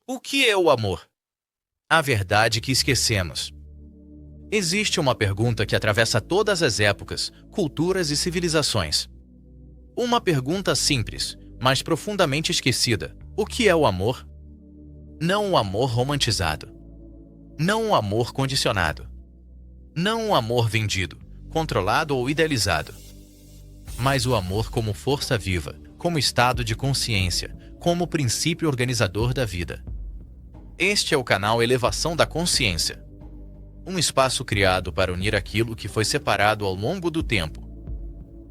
O que é o amor? A verdade que esquecemos. Existe uma pergunta que atravessa todas as épocas, culturas e civilizações. Uma pergunta simples, mas profundamente esquecida. O que é o amor? Não o amor romantizado. Não o amor condicionado. Não o amor vendido, controlado ou idealizado. Mas o amor como força viva, como estado de consciência, como princípio organizador da vida. Este é o canal Elevação da Consciência. Um espaço criado para unir aquilo que foi separado ao longo do tempo.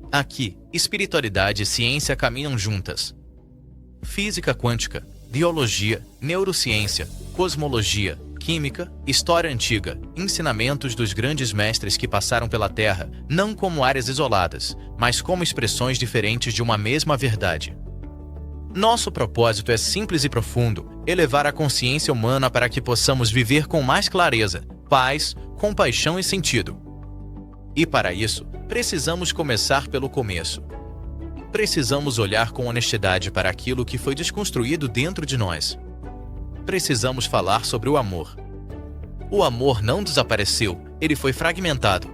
Aqui, espiritualidade e ciência caminham juntas. Física quântica, biologia, neurociência, cosmologia, química, história antiga, ensinamentos dos grandes mestres que passaram pela Terra, não como áreas isoladas, mas como expressões diferentes de uma mesma verdade. Nosso propósito é simples e profundo: elevar a consciência humana para que possamos viver com mais clareza, paz, compaixão e sentido. E para isso, precisamos começar pelo começo. Precisamos olhar com honestidade para aquilo que foi desconstruído dentro de nós. Precisamos falar sobre o amor. O amor não desapareceu, ele foi fragmentado.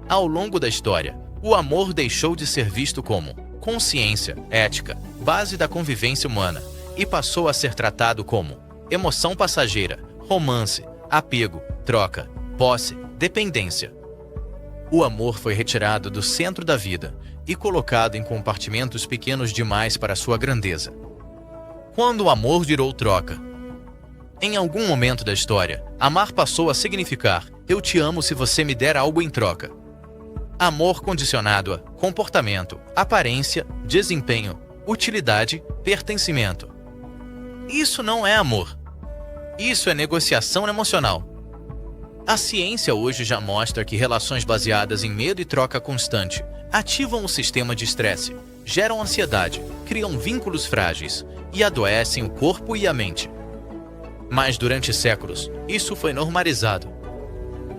Ao longo da história, o amor deixou de ser visto como consciência, ética, base da convivência humana, e passou a ser tratado como emoção passageira, romance, apego, troca, posse, dependência. O amor foi retirado do centro da vida e colocado em compartimentos pequenos demais para sua grandeza. Quando o amor virou troca. Em algum momento da história, amar passou a significar: eu te amo se você me der algo em troca. Amor condicionado a comportamento, aparência, desempenho, utilidade, pertencimento. Isso não é amor. Isso é negociação emocional. A ciência hoje já mostra que relações baseadas em medo e troca constante ativam o sistema de estresse, geram ansiedade, criam vínculos frágeis e adoecem o corpo e a mente. Mas durante séculos, isso foi normalizado.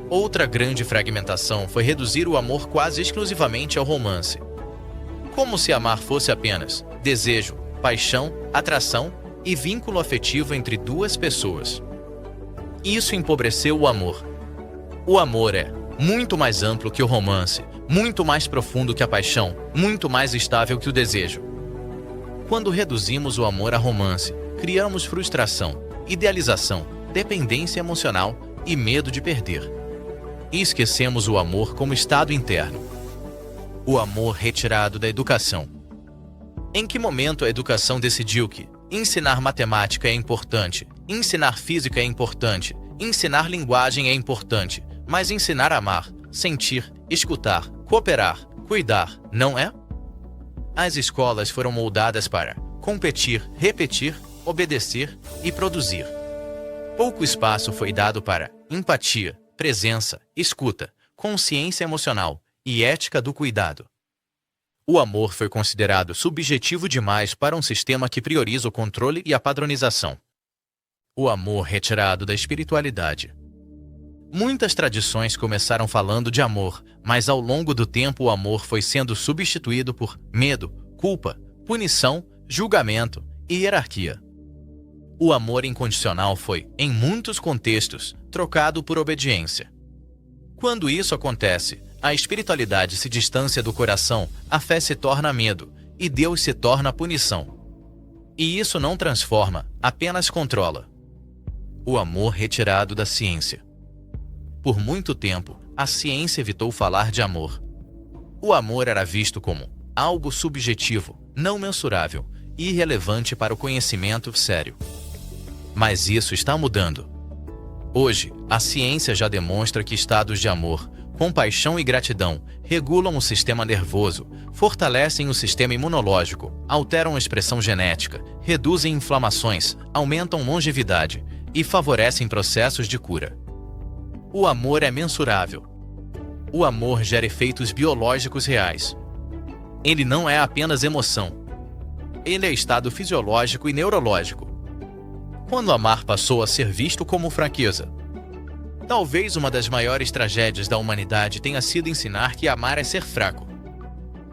Outra grande fragmentação foi reduzir o amor quase exclusivamente ao romance. Como se amar fosse apenas desejo, paixão, atração e vínculo afetivo entre duas pessoas. Isso empobreceu o amor. O amor é muito mais amplo que o romance, muito mais profundo que a paixão, muito mais estável que o desejo. Quando reduzimos o amor a romance, criamos frustração, idealização, dependência emocional e medo de perder. E esquecemos o amor como estado interno. O amor retirado da educação. Em que momento a educação decidiu que ensinar matemática é importante, ensinar física é importante, ensinar linguagem é importante, mas ensinar a amar, sentir, escutar, cooperar, cuidar, não é? As escolas foram moldadas para competir, repetir, obedecer e produzir. Pouco espaço foi dado para empatia, presença, escuta, consciência emocional e ética do cuidado. O amor foi considerado subjetivo demais para um sistema que prioriza o controle e a padronização. O amor retirado da espiritualidade. Muitas tradições começaram falando de amor, mas ao longo do tempo o amor foi sendo substituído por medo, culpa, punição, julgamento e hierarquia. O amor incondicional foi, em muitos contextos, trocado por obediência. Quando isso acontece, a espiritualidade se distancia do coração, a fé se torna medo e Deus se torna punição. E isso não transforma, apenas controla. O amor retirado da ciência. Por muito tempo, a ciência evitou falar de amor. O amor era visto como algo subjetivo, não mensurável e irrelevante para o conhecimento sério. Mas isso está mudando. Hoje, a ciência já demonstra que estados de amor, compaixão e gratidão regulam o sistema nervoso, fortalecem o sistema imunológico, alteram a expressão genética, reduzem inflamações, aumentam longevidade e favorecem processos de cura. O amor é mensurável. O amor gera efeitos biológicos reais. Ele não é apenas emoção. Ele é estado fisiológico e neurológico. Quando amar passou a ser visto como fraqueza. Talvez uma das maiores tragédias da humanidade tenha sido ensinar que amar é ser fraco.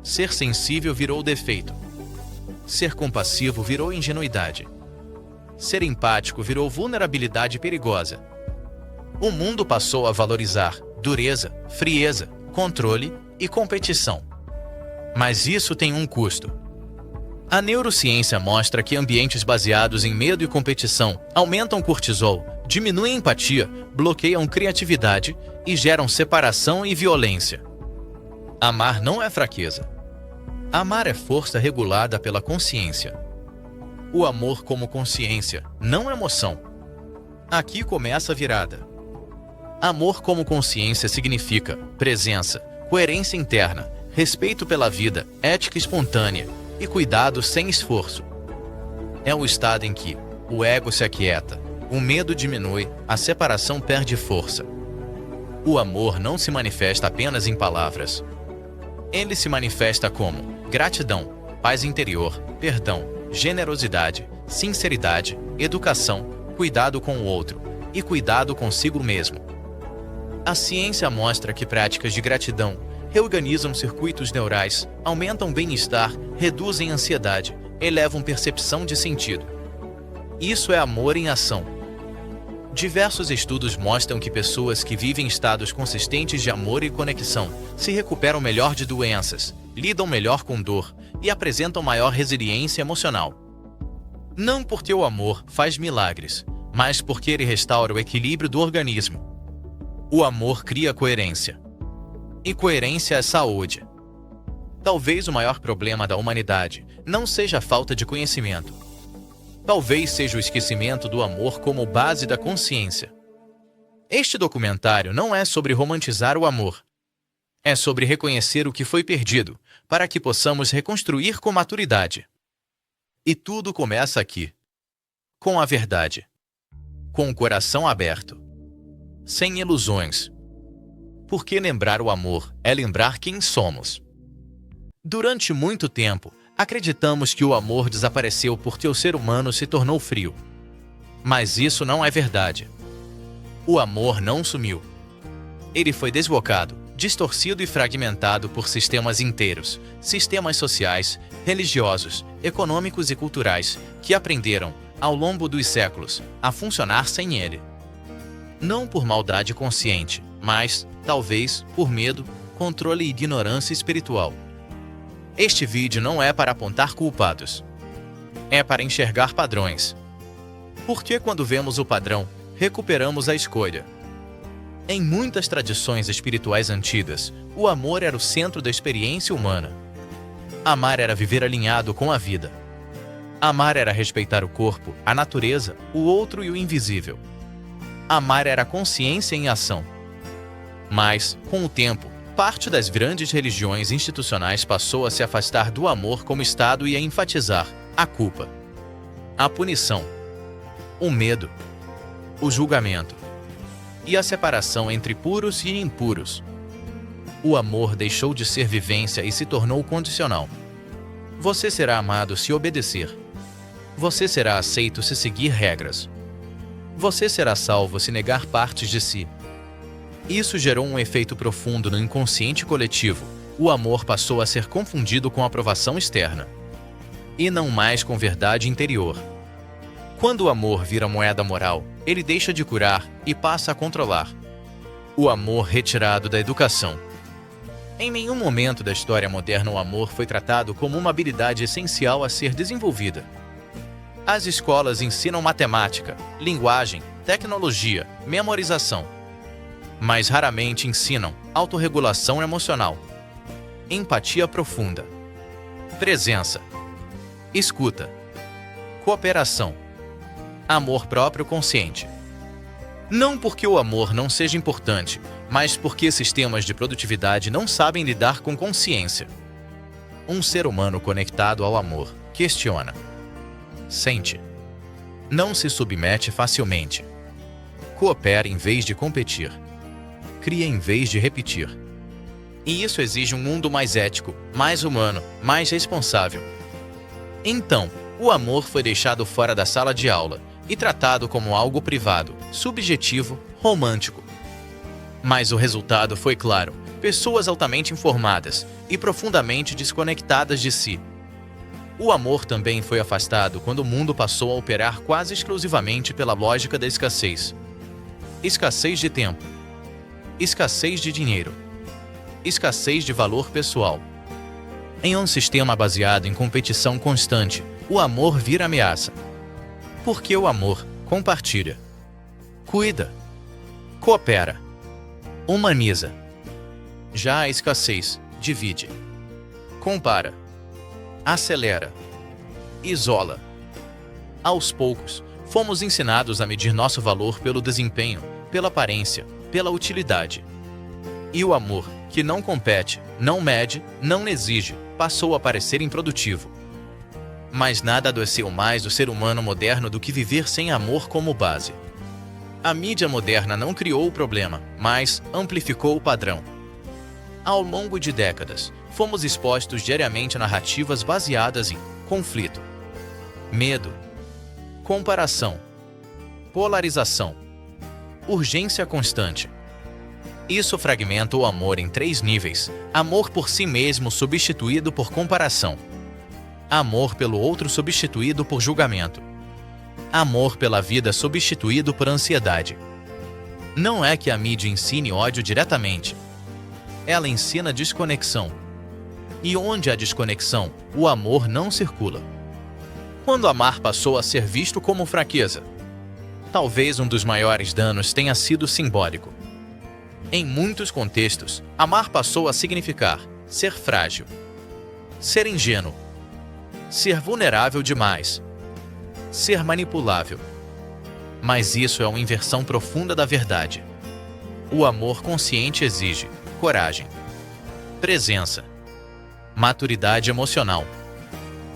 Ser sensível virou defeito. Ser compassivo virou ingenuidade. ser empático virou vulnerabilidade perigosa. O mundo passou a valorizar dureza, frieza, controle e competição. Mas isso tem um custo. A neurociência mostra que ambientes baseados em medo e competição aumentam cortisol, diminuem empatia, bloqueiam criatividade e geram separação e violência. Amar não é fraqueza. Amar é força regulada pela consciência. O amor como consciência, não emoção. Aqui começa a virada. Amor como consciência significa presença, coerência interna, respeito pela vida, ética espontânea e cuidado sem esforço. É o estado em que o ego se aquieta, o medo diminui, a separação perde força. O amor não se manifesta apenas em palavras. Ele se manifesta como gratidão, paz interior, perdão, generosidade, sinceridade, educação, cuidado com o outro e cuidado consigo mesmo. A ciência mostra que práticas de gratidão reorganizam circuitos neurais, aumentam bem-estar, reduzem ansiedade, elevam percepção de sentido. Isso é amor em ação. Diversos estudos mostram que pessoas que vivem estados consistentes de amor e conexão se recuperam melhor de doenças, lidam melhor com dor e apresentam maior resiliência emocional. Não porque o amor faz milagres, mas porque ele restaura o equilíbrio do organismo. O amor cria coerência. E coerência é saúde. Talvez o maior problema da humanidade não seja a falta de conhecimento. Talvez seja o esquecimento do amor como base da consciência. Este documentário não é sobre romantizar o amor. É sobre reconhecer o que foi perdido, para que possamos reconstruir com maturidade. E tudo começa aqui. Com a verdade. Com o coração aberto. Sem ilusões. Porque lembrar o amor é lembrar quem somos. Durante muito tempo, acreditamos que o amor desapareceu porque o ser humano se tornou frio. Mas isso não é verdade. O amor não sumiu. Ele foi desbocado, distorcido e fragmentado por sistemas inteiros, sistemas sociais, religiosos, econômicos e culturais, que aprenderam, ao longo dos séculos, a funcionar sem ele. Não por maldade consciente, mas, talvez, por medo, controle e ignorância espiritual. Este vídeo não é para apontar culpados. É para enxergar padrões. Porque quando vemos o padrão, recuperamos a escolha. Em muitas tradições espirituais antigas, o amor era o centro da experiência humana. Amar era viver alinhado com a vida. Amar era respeitar o corpo, a natureza, o outro e o invisível. Amar era consciência em ação. Mas, com o tempo, parte das grandes religiões institucionais passou a se afastar do amor como estado e a enfatizar a culpa, a punição, o medo, o julgamento e a separação entre puros e impuros. O amor deixou de ser vivência e se tornou condicional. Você será amado se obedecer. Você será aceito se seguir regras. Você será salvo se negar partes de si. Isso gerou um efeito profundo no inconsciente coletivo. O amor passou a ser confundido com aprovação externa, e não mais com verdade interior. Quando o amor vira moeda moral, ele deixa de curar e passa a controlar. O amor retirado da educação. Em nenhum momento da história moderna o amor foi tratado como uma habilidade essencial a ser desenvolvida. As escolas ensinam matemática, linguagem, tecnologia, memorização. Mas raramente ensinam autorregulação emocional, empatia profunda, presença, escuta, cooperação, amor próprio consciente. Não porque o amor não seja importante, mas porque sistemas de produtividade não sabem lidar com consciência. Um ser humano conectado ao amor questiona, sente, não se submete facilmente, coopera em vez de competir, cria em vez de repetir. E isso exige um mundo mais ético, mais humano, mais responsável. Então, o amor foi deixado fora da sala de aula e tratado como algo privado, subjetivo, romântico. Mas o resultado foi claro: pessoas altamente informadas e profundamente desconectadas de si. O amor também foi afastado quando o mundo passou a operar quase exclusivamente pela lógica da escassez. Escassez de tempo, escassez de dinheiro, escassez de valor pessoal. Em um sistema baseado em competição constante, o amor vira ameaça. Porque o amor compartilha, cuida, coopera, humaniza. Já a escassez divide, compara, acelera, isola. Aos poucos, fomos ensinados a medir nosso valor pelo desempenho, pela aparência, pela utilidade. E o amor, que não compete, não mede, não exige, passou a parecer improdutivo. Mas nada adoeceu mais o ser humano moderno do que viver sem amor como base. A mídia moderna não criou o problema, mas amplificou o padrão. Ao longo de décadas, fomos expostos diariamente a narrativas baseadas em conflito, medo, comparação, polarização, urgência constante. Isso fragmenta o amor em 3 níveis: amor por si mesmo substituído por comparação, amor pelo outro substituído por julgamento, amor pela vida substituído por ansiedade. Não é que a mídia ensine ódio diretamente. Ela ensina desconexão. E onde há desconexão, o amor não circula. Quando amar passou a ser visto como fraqueza, talvez um dos maiores danos tenha sido simbólico. Em muitos contextos, amar passou a significar ser frágil, ser ingênuo, ser vulnerável demais, ser manipulável. Mas isso é uma inversão profunda da verdade. O amor consciente exige coragem, presença, maturidade emocional,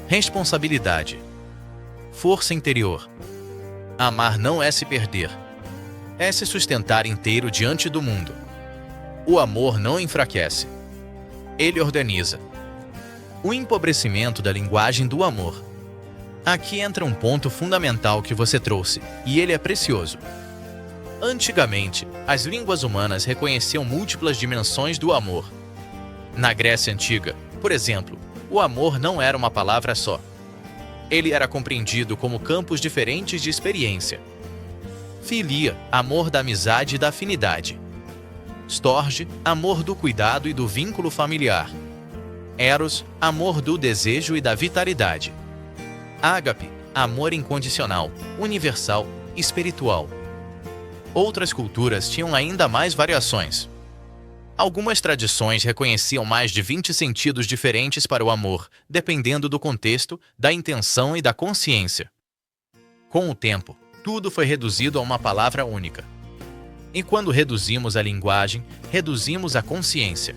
responsabilidade, força interior. Amar não é se perder, é se sustentar inteiro diante do mundo. O amor não enfraquece, ele organiza. O empobrecimento da linguagem do amor. Aqui entra um ponto fundamental que você trouxe, e ele é precioso. Antigamente, as línguas humanas reconheciam múltiplas dimensões do amor. Na Grécia Antiga, por exemplo, o amor não era uma palavra só. Ele era compreendido como campos diferentes de experiência. Filia, amor da amizade e da afinidade. Storge, amor do cuidado e do vínculo familiar. Eros, amor do desejo e da vitalidade. Ágape, amor incondicional, universal, espiritual. Outras culturas tinham ainda mais variações. Algumas tradições reconheciam mais de 20 sentidos diferentes para o amor, dependendo do contexto, da intenção e da consciência. Com o tempo, tudo foi reduzido a uma palavra única. E quando reduzimos a linguagem, reduzimos a consciência.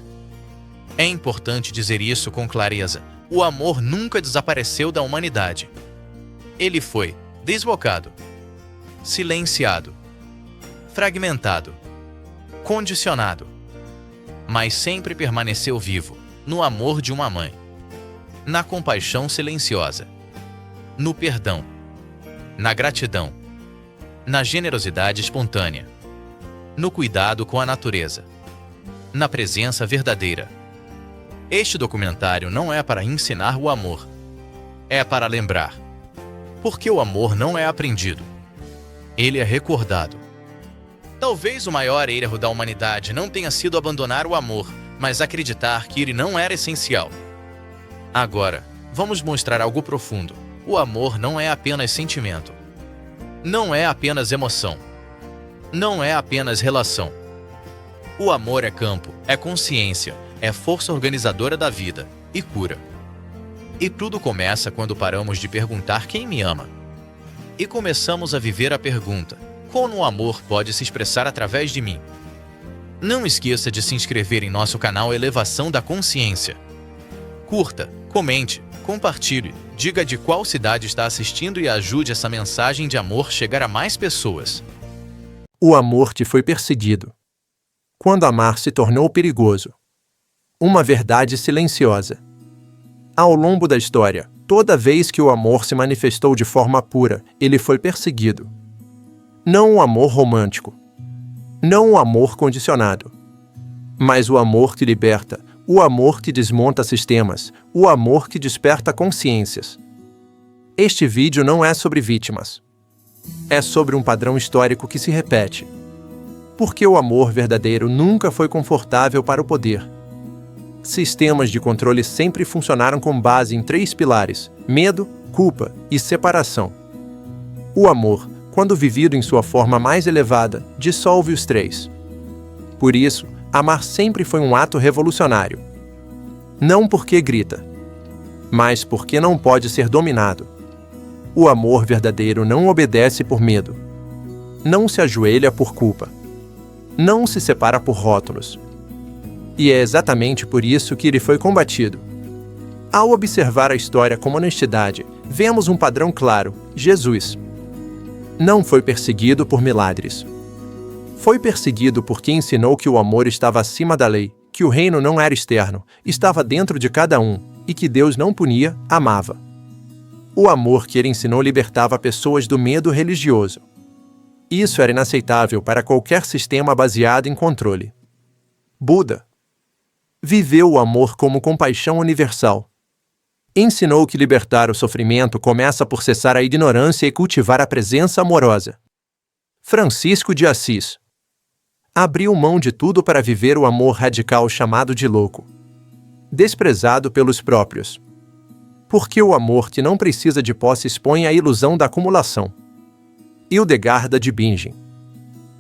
É importante dizer isso com clareza: o amor nunca desapareceu da humanidade. Ele foi desbocado, silenciado, fragmentado, condicionado, mas sempre permaneceu vivo, no amor de uma mãe, na compaixão silenciosa, no perdão, na gratidão, na generosidade espontânea, no cuidado com a natureza, na presença verdadeira. Este documentário não é para ensinar o amor, é para lembrar. Porque o amor não é aprendido, ele é recordado. Talvez o maior erro da humanidade não tenha sido abandonar o amor, mas acreditar que ele não era essencial. Agora, vamos mostrar algo profundo. O amor não é apenas sentimento. Não é apenas emoção. Não é apenas relação. O amor é campo, é consciência, é força organizadora da vida e cura. E tudo começa quando paramos de perguntar quem me ama. E começamos a viver a pergunta: como o amor pode se expressar através de mim? Não esqueça de se inscrever em nosso canal Elevação da Consciência. Curta, comente, compartilhe, diga de qual cidade está assistindo e ajude essa mensagem de amor chegar a mais pessoas. O amor te foi perseguido. Quando amar se tornou perigoso. Uma verdade silenciosa. Ao longo da história, toda vez que o amor se manifestou de forma pura, ele foi perseguido. Não o amor romântico. Não o amor condicionado. Mas o amor que liberta, o amor que desmonta sistemas, o amor que desperta consciências. Este vídeo não é sobre vítimas. É sobre um padrão histórico que se repete. Porque o amor verdadeiro nunca foi confortável para o poder. Sistemas de controle sempre funcionaram com base em 3 pilares: medo, culpa e separação. O amor, quando vivido em sua forma mais elevada, dissolve os 3. Por isso, amar sempre foi um ato revolucionário. Não porque grita, mas porque não pode ser dominado. O amor verdadeiro não obedece por medo. Não se ajoelha por culpa. Não se separa por rótulos. E é exatamente por isso que ele foi combatido. Ao observar a história com honestidade, vemos um padrão claro: Jesus não foi perseguido por milagres. Foi perseguido porque ensinou que o amor estava acima da lei, que o reino não era externo, estava dentro de cada um, e que Deus não punia, amava. O amor que ele ensinou libertava pessoas do medo religioso. Isso era inaceitável para qualquer sistema baseado em controle. Buda viveu o amor como compaixão universal. Ensinou que libertar o sofrimento começa por cessar a ignorância e cultivar a presença amorosa. Francisco de Assis abriu mão de tudo para viver o amor radical chamado de louco, desprezado pelos próprios. Porque o amor que não precisa de posse expõe a ilusão da acumulação. Hildegard de Bingen,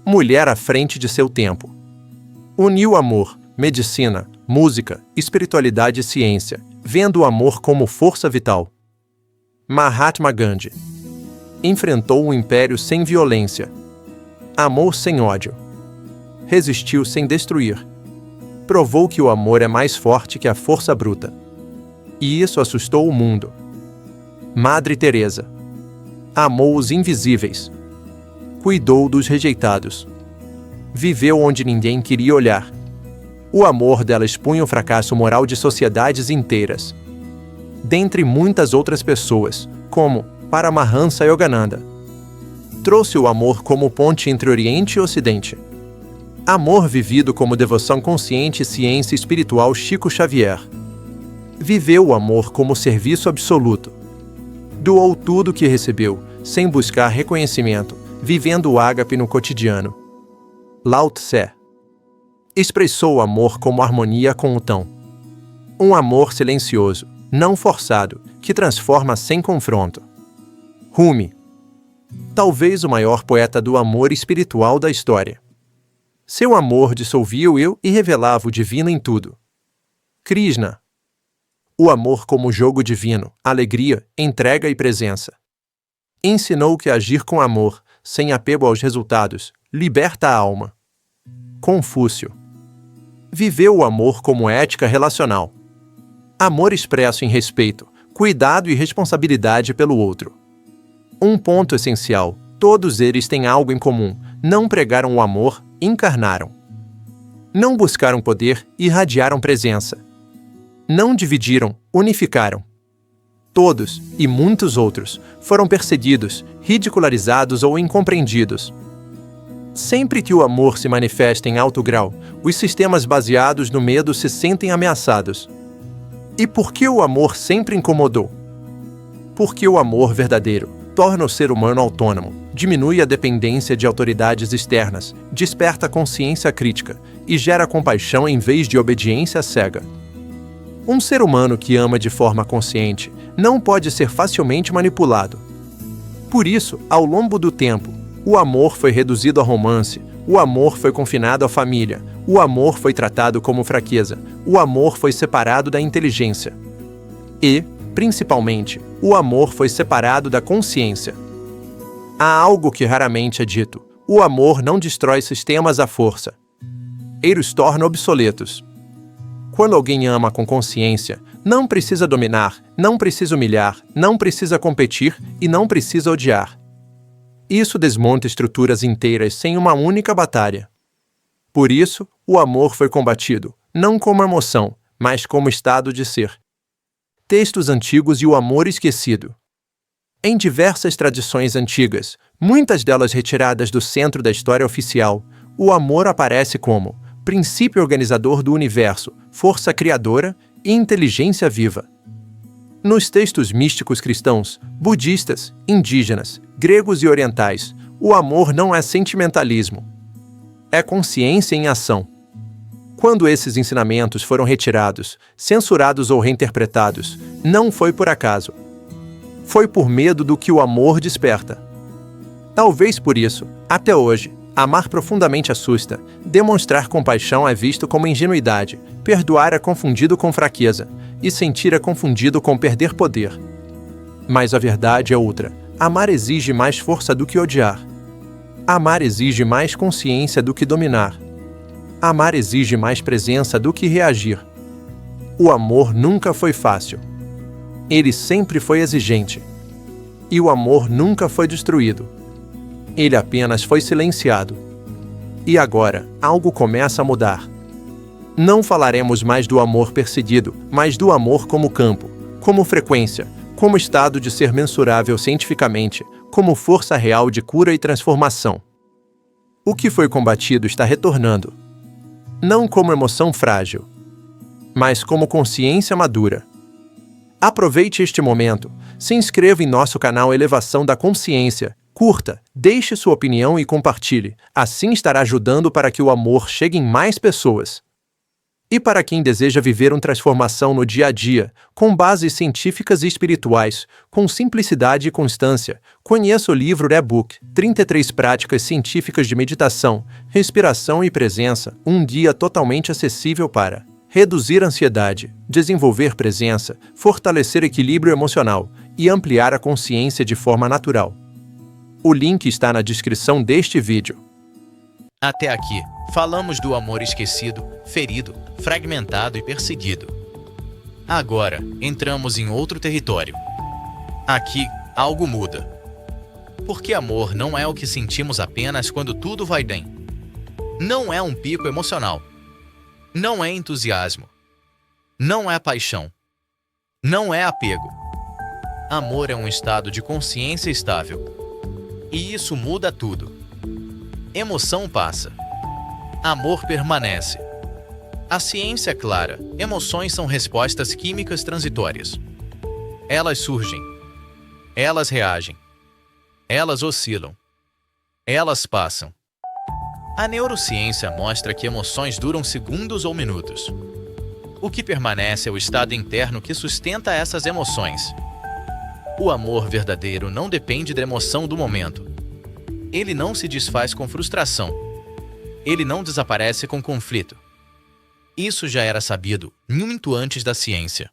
mulher à frente de seu tempo, uniu amor, medicina, música, espiritualidade e ciência, vendo o amor como força vital. Mahatma Gandhi enfrentou o império sem violência, amou sem ódio, resistiu sem destruir, provou que o amor é mais forte que a força bruta. E isso assustou o mundo. Madre Teresa amou os invisíveis, cuidou dos rejeitados, viveu onde ninguém queria olhar. O amor dela expunha o fracasso moral de sociedades inteiras. Dentre muitas outras pessoas, como Paramahansa Yogananda, trouxe o amor como ponte entre Oriente e Ocidente. Amor vivido como devoção consciente e ciência espiritual Chico Xavier. Viveu o amor como serviço absoluto. Doou tudo o que recebeu, sem buscar reconhecimento, vivendo o ágape no cotidiano. Lao Tse expressou o amor como harmonia com o Tão. Um amor silencioso, não forçado, que transforma sem confronto. Rumi, talvez o maior poeta do amor espiritual da história. Seu amor dissolvia o eu e revelava o divino em tudo. Krishna, o amor como jogo divino, alegria, entrega e presença. Ensinou que agir com amor, sem apego aos resultados, liberta a alma. Confúcio viveu o amor como ética relacional. Amor expresso em respeito, cuidado e responsabilidade pelo outro. Um ponto essencial: todos eles têm algo em comum. Não pregaram o amor, encarnaram. Não buscaram poder, irradiaram presença. Não dividiram, unificaram. Todos, e muitos outros, foram perseguidos, ridicularizados ou incompreendidos. Sempre que o amor se manifesta em alto grau, os sistemas baseados no medo se sentem ameaçados. E por que o amor sempre incomodou? Porque o amor verdadeiro torna o ser humano autônomo, diminui a dependência de autoridades externas, desperta a consciência crítica e gera compaixão em vez de obediência cega. Um ser humano que ama de forma consciente não pode ser facilmente manipulado. Por isso, ao longo do tempo, o amor foi reduzido a romance, o amor foi confinado à família, o amor foi tratado como fraqueza, o amor foi separado da inteligência. E, principalmente, o amor foi separado da consciência. Há algo que raramente é dito: o amor não destrói sistemas à força. Ele os torna obsoletos. Quando alguém ama com consciência, não precisa dominar, não precisa humilhar, não precisa competir e não precisa odiar. Isso desmonta estruturas inteiras sem uma única batalha. Por isso, o amor foi combatido, não como emoção, mas como estado de ser. Textos antigos e o amor esquecido. Em diversas tradições antigas, muitas delas retiradas do centro da história oficial, o amor aparece como princípio organizador do universo, força criadora e inteligência viva. Nos textos místicos cristãos, budistas, indígenas, gregos e orientais, o amor não é sentimentalismo. É consciência em ação. Quando esses ensinamentos foram retirados, censurados ou reinterpretados, não foi por acaso. Foi por medo do que o amor desperta. Talvez por isso, até hoje, amar profundamente assusta, demonstrar compaixão é visto como ingenuidade, perdoar é confundido com fraqueza, e sentir é confundido com perder poder. Mas a verdade é outra. Amar exige mais força do que odiar. Amar exige mais consciência do que dominar. Amar exige mais presença do que reagir. O amor nunca foi fácil. Ele sempre foi exigente. E o amor nunca foi destruído. Ele apenas foi silenciado. E agora, algo começa a mudar. Não falaremos mais do amor perseguido, mas do amor como campo, como frequência, como estado de ser mensurável cientificamente, como força real de cura e transformação. O que foi combatido está retornando. Não como emoção frágil, mas como consciência madura. Aproveite este momento, se inscreva em nosso canal Elevação da Consciência, curta, deixe sua opinião e compartilhe, assim estará ajudando para que o amor chegue em mais pessoas. E para quem deseja viver uma transformação no dia a dia, com bases científicas e espirituais, com simplicidade e constância, conheça o livro e-book 33 Práticas Científicas de Meditação, Respiração e Presença, um guia totalmente acessível para reduzir a ansiedade, desenvolver presença, fortalecer equilíbrio emocional e ampliar a consciência de forma natural. O link está na descrição deste vídeo. Até aqui, falamos do amor esquecido, ferido, fragmentado e perseguido. Agora, entramos em outro território. Aqui, algo muda. Porque amor não é o que sentimos apenas quando tudo vai bem. Não é um pico emocional. Não é entusiasmo. Não é paixão. Não é apego. Amor é um estado de consciência estável. E isso muda tudo. Emoção passa. Amor permanece. A ciência é clara. Emoções são respostas químicas transitórias. Elas surgem. Elas reagem. Elas oscilam. Elas passam. A neurociência mostra que emoções duram segundos ou minutos. O que permanece é o estado interno que sustenta essas emoções. O amor verdadeiro não depende da emoção do momento. Ele não se desfaz com frustração. Ele não desaparece com conflito. Isso já era sabido muito antes da ciência.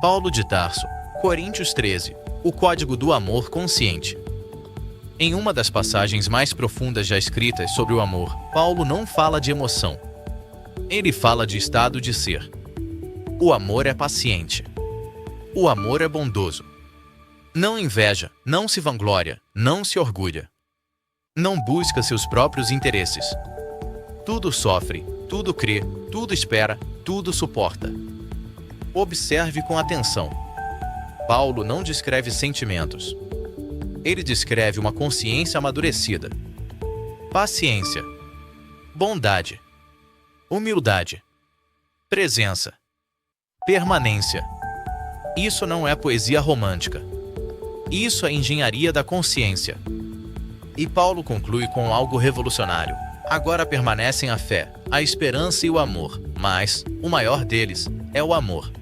Paulo de Tarso, Coríntios 13, o código do amor consciente. Em uma das passagens mais profundas já escritas sobre o amor, Paulo não fala de emoção. Ele fala de estado de ser. O amor é paciente. O amor é bondoso. Não inveja, não se vangloria, não se orgulha. Não busca seus próprios interesses. Tudo sofre, tudo crê, tudo espera, tudo suporta. Observe com atenção. Paulo não descreve sentimentos. Ele descreve uma consciência amadurecida. Paciência. Bondade. Humildade. Presença. Permanência. Isso não é poesia romântica. Isso é engenharia da consciência. E Paulo conclui com algo revolucionário. Agora permanecem a fé, a esperança e o amor, mas o maior deles é o amor.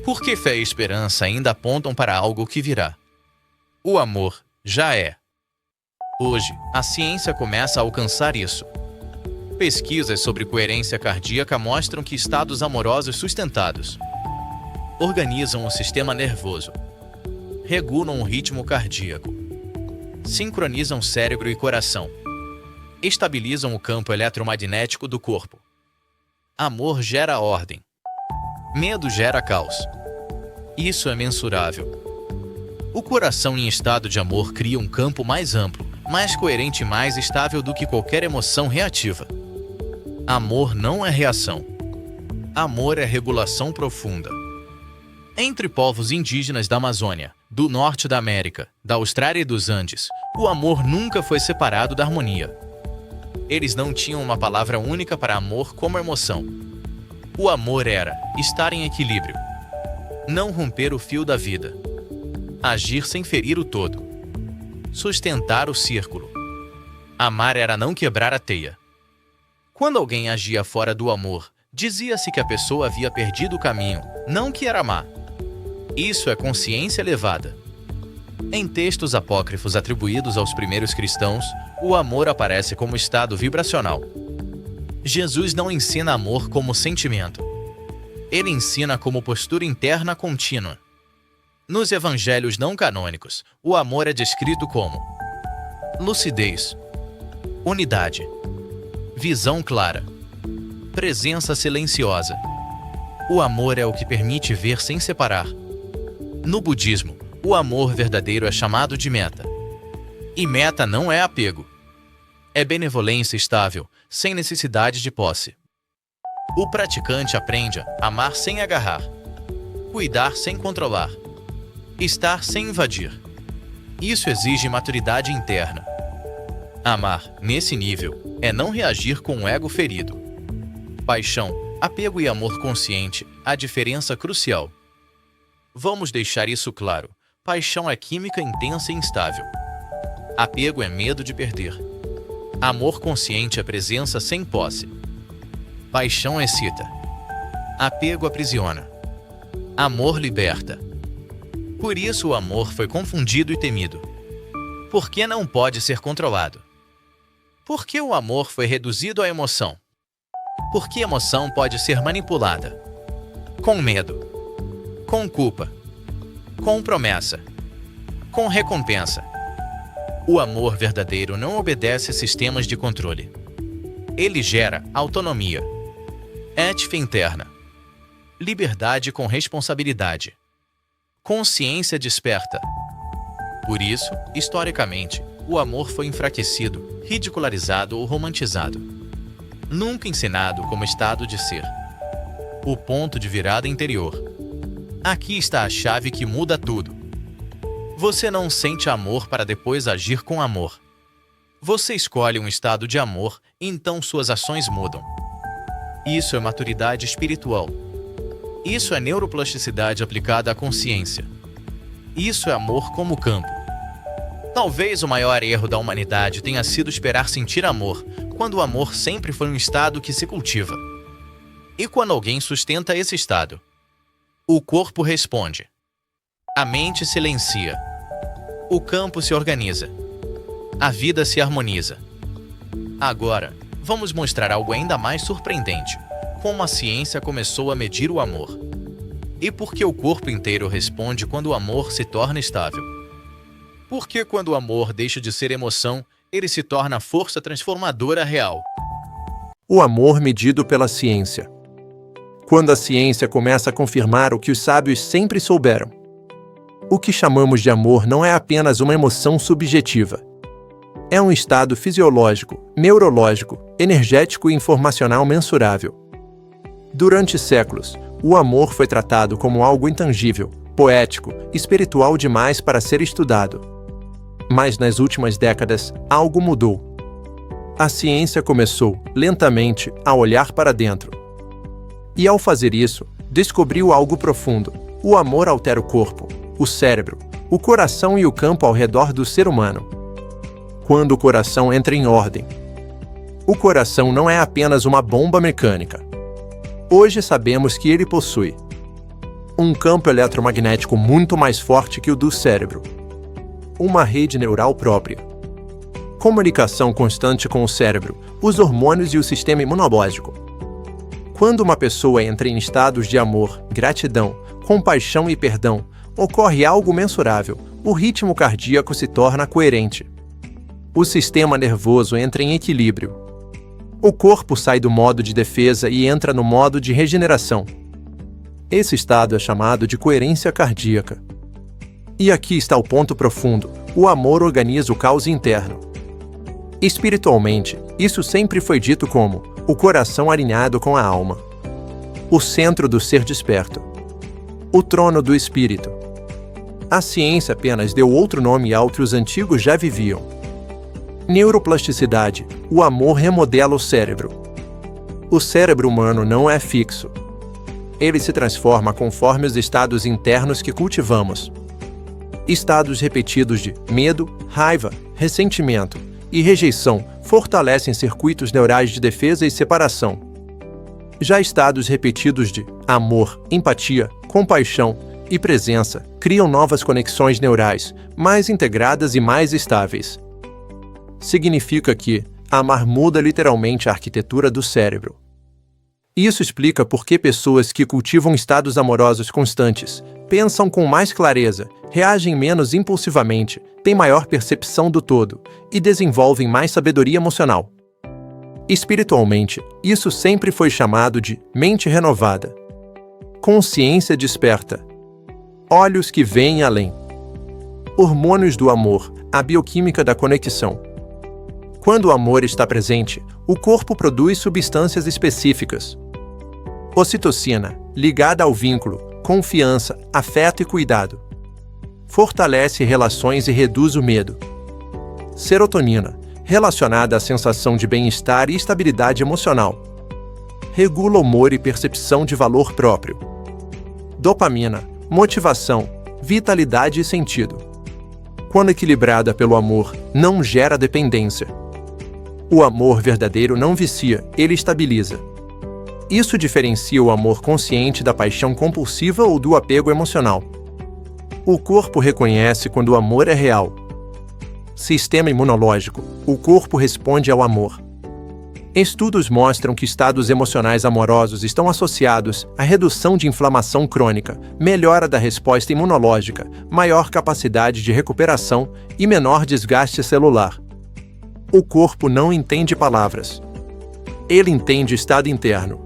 Porque fé e esperança ainda apontam para algo que virá. O amor já é. Hoje, a ciência começa a alcançar isso. Pesquisas sobre coerência cardíaca mostram que estados amorosos sustentados organizam o sistema nervoso, regulam o ritmo cardíaco, sincronizam cérebro e coração, estabilizam o campo eletromagnético do corpo. Amor gera ordem. Medo gera caos. Isso é mensurável. O coração em estado de amor cria um campo mais amplo, mais coerente e mais estável do que qualquer emoção reativa. Amor não é reação. Amor é regulação profunda. Entre povos indígenas da Amazônia, do norte da América, da Austrália e dos Andes, o amor nunca foi separado da harmonia. Eles não tinham uma palavra única para amor como emoção. O amor era estar em equilíbrio, não romper o fio da vida, agir sem ferir o todo, sustentar o círculo. Amar era não quebrar a teia. Quando alguém agia fora do amor, dizia-se que a pessoa havia perdido o caminho, não que era má. Isso é consciência elevada. Em textos apócrifos atribuídos aos primeiros cristãos, o amor aparece como estado vibracional. Jesus não ensina amor como sentimento. Ele ensina como postura interna contínua. Nos evangelhos não canônicos, o amor é descrito como lucidez, unidade, visão clara, presença silenciosa. O amor é o que permite ver sem separar. No budismo, o amor verdadeiro é chamado de metta. E metta não é apego. É benevolência estável, sem necessidade de posse. O praticante aprende a amar sem agarrar, cuidar sem controlar, estar sem invadir. Isso exige maturidade interna. Amar, nesse nível, é não reagir com o ego ferido. Paixão, apego e amor consciente, a diferença crucial. Vamos deixar isso claro. Paixão é química intensa e instável. Apego é medo de perder. Amor consciente é presença sem posse. Paixão excita. Apego aprisiona. Amor liberta. Por isso o amor foi confundido e temido. Por que não pode ser controlado? Por que o amor foi reduzido à emoção? Por que a emoção pode ser manipulada? Com medo, com culpa, com promessa, com recompensa. O amor verdadeiro não obedece a sistemas de controle. Ele gera autonomia, ética interna, liberdade com responsabilidade, consciência desperta. Por isso, historicamente, o amor foi enfraquecido, ridicularizado ou romantizado. Nunca ensinado como estado de ser. O ponto de virada interior. Aqui está a chave que muda tudo. Você não sente amor para depois agir com amor. Você escolhe um estado de amor, então suas ações mudam. Isso é maturidade espiritual. Isso é neuroplasticidade aplicada à consciência. Isso é amor como campo. Talvez o maior erro da humanidade tenha sido esperar sentir amor, quando o amor sempre foi um estado que se cultiva. E quando alguém sustenta esse estado, o corpo responde. A mente silencia. O campo se organiza. A vida se harmoniza. Agora, vamos mostrar algo ainda mais surpreendente. Como a ciência começou a medir o amor. E por que o corpo inteiro responde quando o amor se torna estável. Porque quando o amor deixa de ser emoção, ele se torna força transformadora real. O amor medido pela ciência. Quando a ciência começa a confirmar o que os sábios sempre souberam. O que chamamos de amor não é apenas uma emoção subjetiva. É um estado fisiológico, neurológico, energético e informacional mensurável. Durante séculos, o amor foi tratado como algo intangível, poético, espiritual demais para ser estudado. Mas nas últimas décadas, algo mudou. A ciência começou, lentamente, a olhar para dentro. E ao fazer isso, descobriu algo profundo. O amor altera o corpo, o cérebro, o coração e o campo ao redor do ser humano. Quando o coração entra em ordem. O coração não é apenas uma bomba mecânica. Hoje sabemos que ele possui um campo eletromagnético muito mais forte que o do cérebro. Uma rede neural própria. Comunicação constante com o cérebro, os hormônios e o sistema imunológico. Quando uma pessoa entra em estados de amor, gratidão, compaixão e perdão, ocorre algo mensurável. O ritmo cardíaco se torna coerente. O sistema nervoso entra em equilíbrio. O corpo sai do modo de defesa e entra no modo de regeneração. Esse estado é chamado de coerência cardíaca. E aqui está o ponto profundo. O amor organiza o caos interno. Espiritualmente, isso sempre foi dito como o coração alinhado com a alma. O centro do ser desperto. O trono do espírito. A ciência apenas deu outro nome ao que os antigos já viviam. Neuroplasticidade. O amor remodela o cérebro. O cérebro humano não é fixo. Ele se transforma conforme os estados internos que cultivamos. Estados repetidos de medo, raiva, ressentimento e rejeição fortalecem circuitos neurais de defesa e separação. Já estados repetidos de amor, empatia, compaixão e presença criam novas conexões neurais, mais integradas e mais estáveis. Significa que amar muda literalmente a arquitetura do cérebro. Isso explica por que pessoas que cultivam estados amorosos constantes pensam com mais clareza, reagem menos impulsivamente, têm maior percepção do todo e desenvolvem mais sabedoria emocional. Espiritualmente, isso sempre foi chamado de mente renovada, consciência desperta, olhos que veem além. Hormônios do amor, a bioquímica da conexão. Quando o amor está presente, o corpo produz substâncias específicas. Ocitocina, ligada ao vínculo, confiança, afeto e cuidado. Fortalece relações e reduz o medo. Serotonina, relacionada à sensação de bem-estar e estabilidade emocional. Regula humor e percepção de valor próprio. Dopamina, motivação, vitalidade e sentido. Quando equilibrada pelo amor, não gera dependência. O amor verdadeiro não vicia, ele estabiliza. Isso diferencia o amor consciente da paixão compulsiva ou do apego emocional. O corpo reconhece quando o amor é real. Sistema imunológico. O corpo responde ao amor. Estudos mostram que estados emocionais amorosos estão associados à redução de inflamação crônica, melhora da resposta imunológica, maior capacidade de recuperação e menor desgaste celular. O corpo não entende palavras. Ele entende estado interno.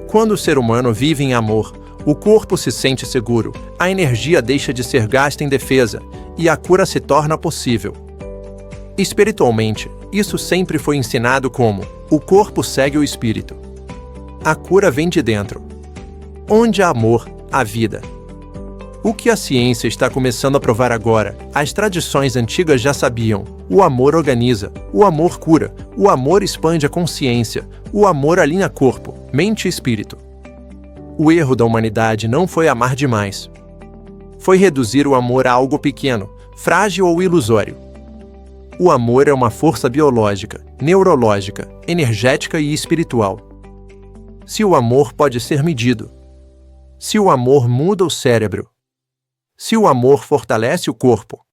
Quando o ser humano vive em amor, o corpo se sente seguro, a energia deixa de ser gasta em defesa e a cura se torna possível. Espiritualmente, isso sempre foi ensinado como o corpo segue o espírito. A cura vem de dentro. Onde há amor, há vida. O que a ciência está começando a provar agora, as tradições antigas já sabiam. O amor organiza, o amor cura, o amor expande a consciência, o amor alinha corpo, mente e espírito. O erro da humanidade não foi amar demais. Foi reduzir o amor a algo pequeno, frágil ou ilusório. O amor é uma força biológica, neurológica, energética e espiritual. Se o amor pode ser medido. Se o amor muda o cérebro. Se o amor fortalece o corpo.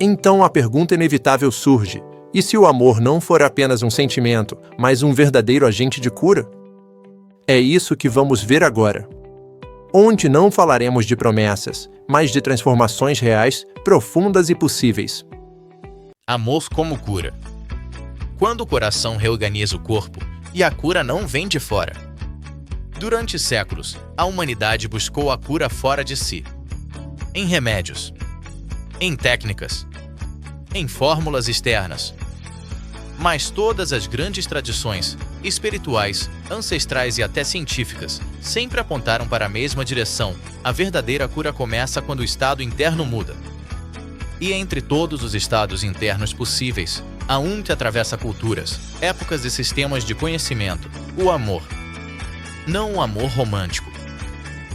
Então a pergunta inevitável surge: e se o amor não for apenas um sentimento, mas um verdadeiro agente de cura? É isso que vamos ver agora. Onde não falaremos de promessas, mas de transformações reais, profundas e possíveis. Amor como cura. Quando o coração reorganiza o corpo, e a cura não vem de fora. Durante séculos, a humanidade buscou a cura fora de si. Em remédios, em técnicas, em fórmulas externas. Mas todas as grandes tradições, espirituais, ancestrais e até científicas, sempre apontaram para a mesma direção. A verdadeira cura começa quando o estado interno muda. E entre todos os estados internos possíveis, há um que atravessa culturas, épocas e sistemas de conhecimento: o amor. Não um amor romântico.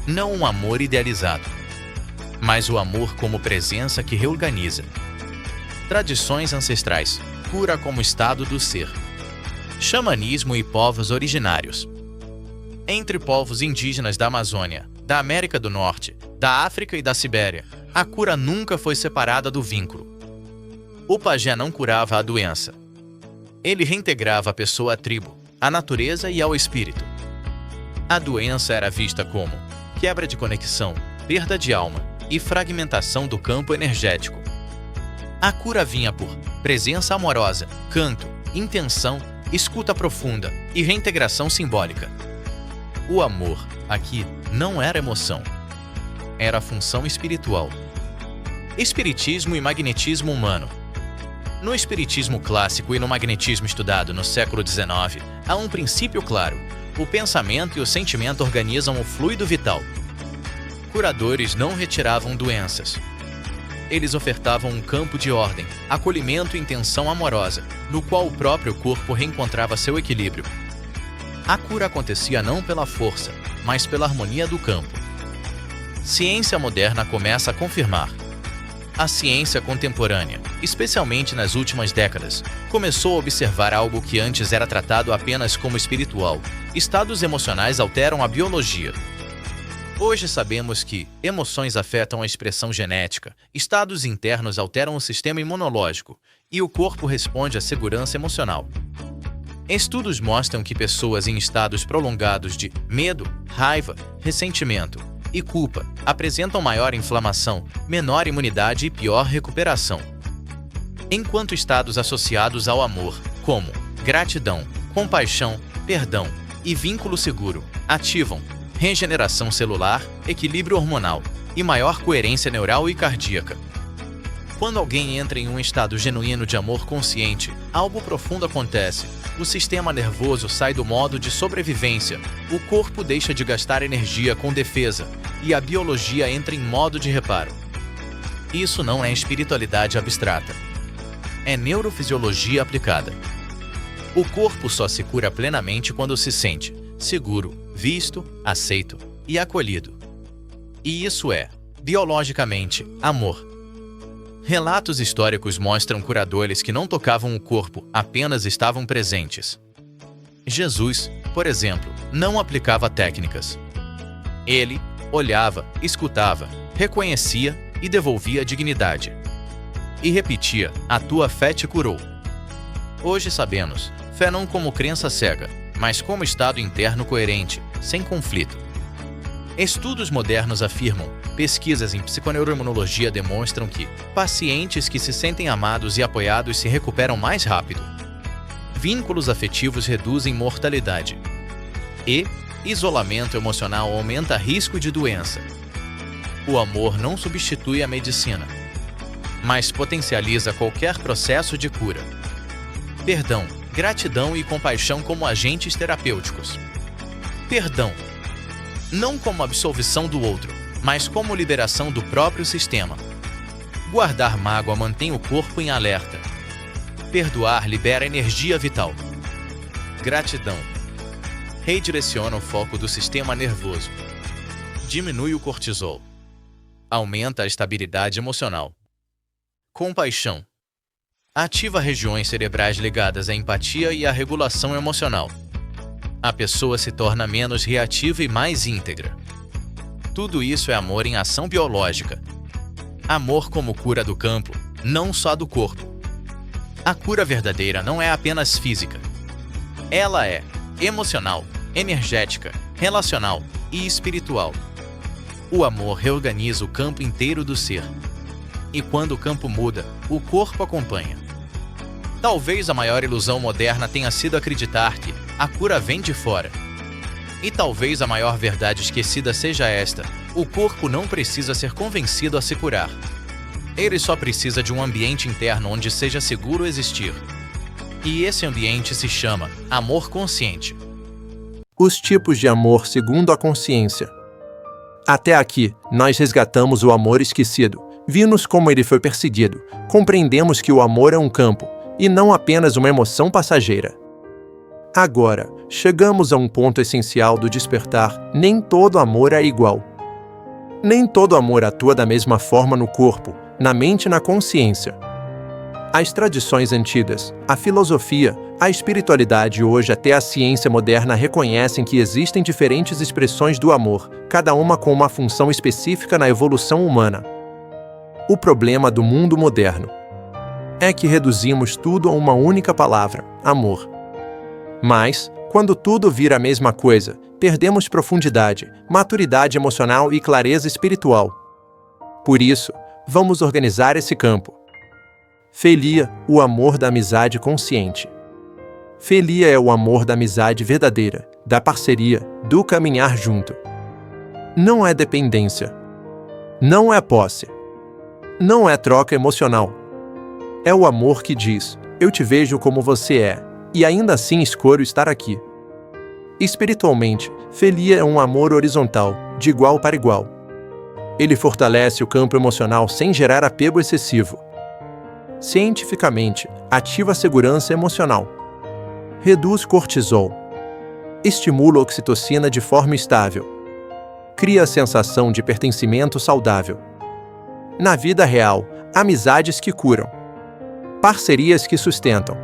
Não um amor idealizado. Mas o amor como presença que reorganiza. Tradições ancestrais, cura como estado do ser. Xamanismo e povos originários. Entre povos indígenas da Amazônia, da América do Norte, da África e da Sibéria, a cura nunca foi separada do vínculo. O pajé não curava a doença. Ele reintegrava a pessoa à tribo, à natureza e ao espírito. A doença era vista como quebra de conexão, perda de alma e fragmentação do campo energético. A cura vinha por presença amorosa, canto, intenção, escuta profunda e reintegração simbólica. O amor, aqui, não era emoção. Era função espiritual. Espiritismo e magnetismo humano. No espiritismo clássico e no magnetismo estudado no século XIX, há um princípio claro: o pensamento e o sentimento organizam o fluido vital. Curadores não retiravam doenças. Eles ofertavam um campo de ordem, acolhimento e intenção amorosa, no qual o próprio corpo reencontrava seu equilíbrio. A cura acontecia não pela força, mas pela harmonia do campo. Ciência moderna começa a confirmar. A ciência contemporânea, especialmente nas últimas décadas, começou a observar algo que antes era tratado apenas como espiritual. Estados emocionais alteram a biologia. Hoje sabemos que emoções afetam a expressão genética, estados internos alteram o sistema imunológico e o corpo responde à segurança emocional. Estudos mostram que pessoas em estados prolongados de medo, raiva, ressentimento e culpa apresentam maior inflamação, menor imunidade e pior recuperação. Enquanto estados associados ao amor, como gratidão, compaixão, perdão e vínculo seguro, ativam regeneração celular, equilíbrio hormonal e maior coerência neural e cardíaca. Quando alguém entra em um estado genuíno de amor consciente, algo profundo acontece. O sistema nervoso sai do modo de sobrevivência, o corpo deixa de gastar energia com defesa e a biologia entra em modo de reparo. Isso não é espiritualidade abstrata. É neurofisiologia aplicada. O corpo só se cura plenamente quando se sente seguro, visto, aceito e acolhido. E isso é, biologicamente, amor. Relatos históricos mostram curadores que não tocavam o corpo, apenas estavam presentes. Jesus, por exemplo, não aplicava técnicas. Ele olhava, escutava, reconhecia e devolvia dignidade. E repetia: "A tua fé te curou." Hoje sabemos, fé não como crença cega, mas como estado interno coerente, sem conflito. Estudos modernos afirmam, pesquisas em psiconeuroimunologia demonstram que pacientes que se sentem amados e apoiados se recuperam mais rápido. Vínculos afetivos reduzem mortalidade. E isolamento emocional aumenta risco de doença. O amor não substitui a medicina, mas potencializa qualquer processo de cura. Perdão, gratidão e compaixão como agentes terapêuticos. Perdão, não como absolvição do outro, mas como liberação do próprio sistema. Guardar mágoa mantém o corpo em alerta. Perdoar libera energia vital. Gratidão redireciona o foco do sistema nervoso. Diminui o cortisol. Aumenta a estabilidade emocional. Compaixão ativa regiões cerebrais ligadas à empatia e à regulação emocional. A pessoa se torna menos reativa e mais íntegra. Tudo isso é amor em ação biológica. Amor como cura do campo, não só do corpo. A cura verdadeira não é apenas física. Ela é emocional, energética, relacional e espiritual. O amor reorganiza o campo inteiro do ser. E quando o campo muda, o corpo acompanha. Talvez a maior ilusão moderna tenha sido acreditar que a cura vem de fora. E talvez a maior verdade esquecida seja esta: o corpo não precisa ser convencido a se curar. Ele só precisa de um ambiente interno onde seja seguro existir. E esse ambiente se chama amor consciente. Os tipos de amor segundo a consciência. Até aqui, nós resgatamos o amor esquecido, vimos como ele foi perseguido, compreendemos que o amor é um campo, e não apenas uma emoção passageira. Agora, chegamos a um ponto essencial do despertar: nem todo amor é igual. Nem todo amor atua da mesma forma no corpo, na mente e na consciência. As tradições antigas, a filosofia, a espiritualidade e hoje até a ciência moderna reconhecem que existem diferentes expressões do amor, cada uma com uma função específica na evolução humana. O problema do mundo moderno é que reduzimos tudo a uma única palavra: amor. Mas, quando tudo vira a mesma coisa, perdemos profundidade, maturidade emocional e clareza espiritual. Por isso, vamos organizar esse campo. Filia, o amor da amizade consciente. Filia é o amor da amizade verdadeira, da parceria, do caminhar junto. Não é dependência. Não é posse. Não é troca emocional. É o amor que diz: eu te vejo como você é, e ainda assim escolho estar aqui. Espiritualmente, filia é um amor horizontal, de igual para igual. Ele fortalece o campo emocional sem gerar apego excessivo. Cientificamente, ativa a segurança emocional. Reduz cortisol. Estimula a oxitocina de forma estável. Cria a sensação de pertencimento saudável. Na vida real, amizades que curam. Parcerias que sustentam.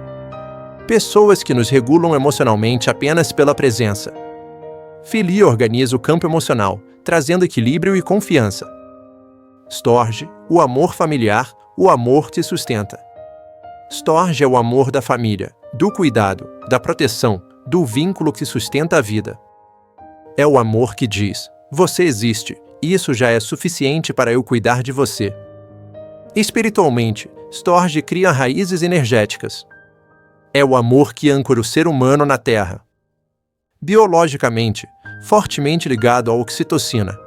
Pessoas que nos regulam emocionalmente apenas pela presença. Filia organiza o campo emocional, trazendo equilíbrio e confiança. Storge, o amor familiar, o amor te sustenta. Storge é o amor da família, do cuidado, da proteção, do vínculo que sustenta a vida. É o amor que diz: você existe, e isso já é suficiente para eu cuidar de você. Espiritualmente, Storge cria raízes energéticas. É o amor que âncora o ser humano na Terra. Biologicamente, fortemente ligado à oxitocina.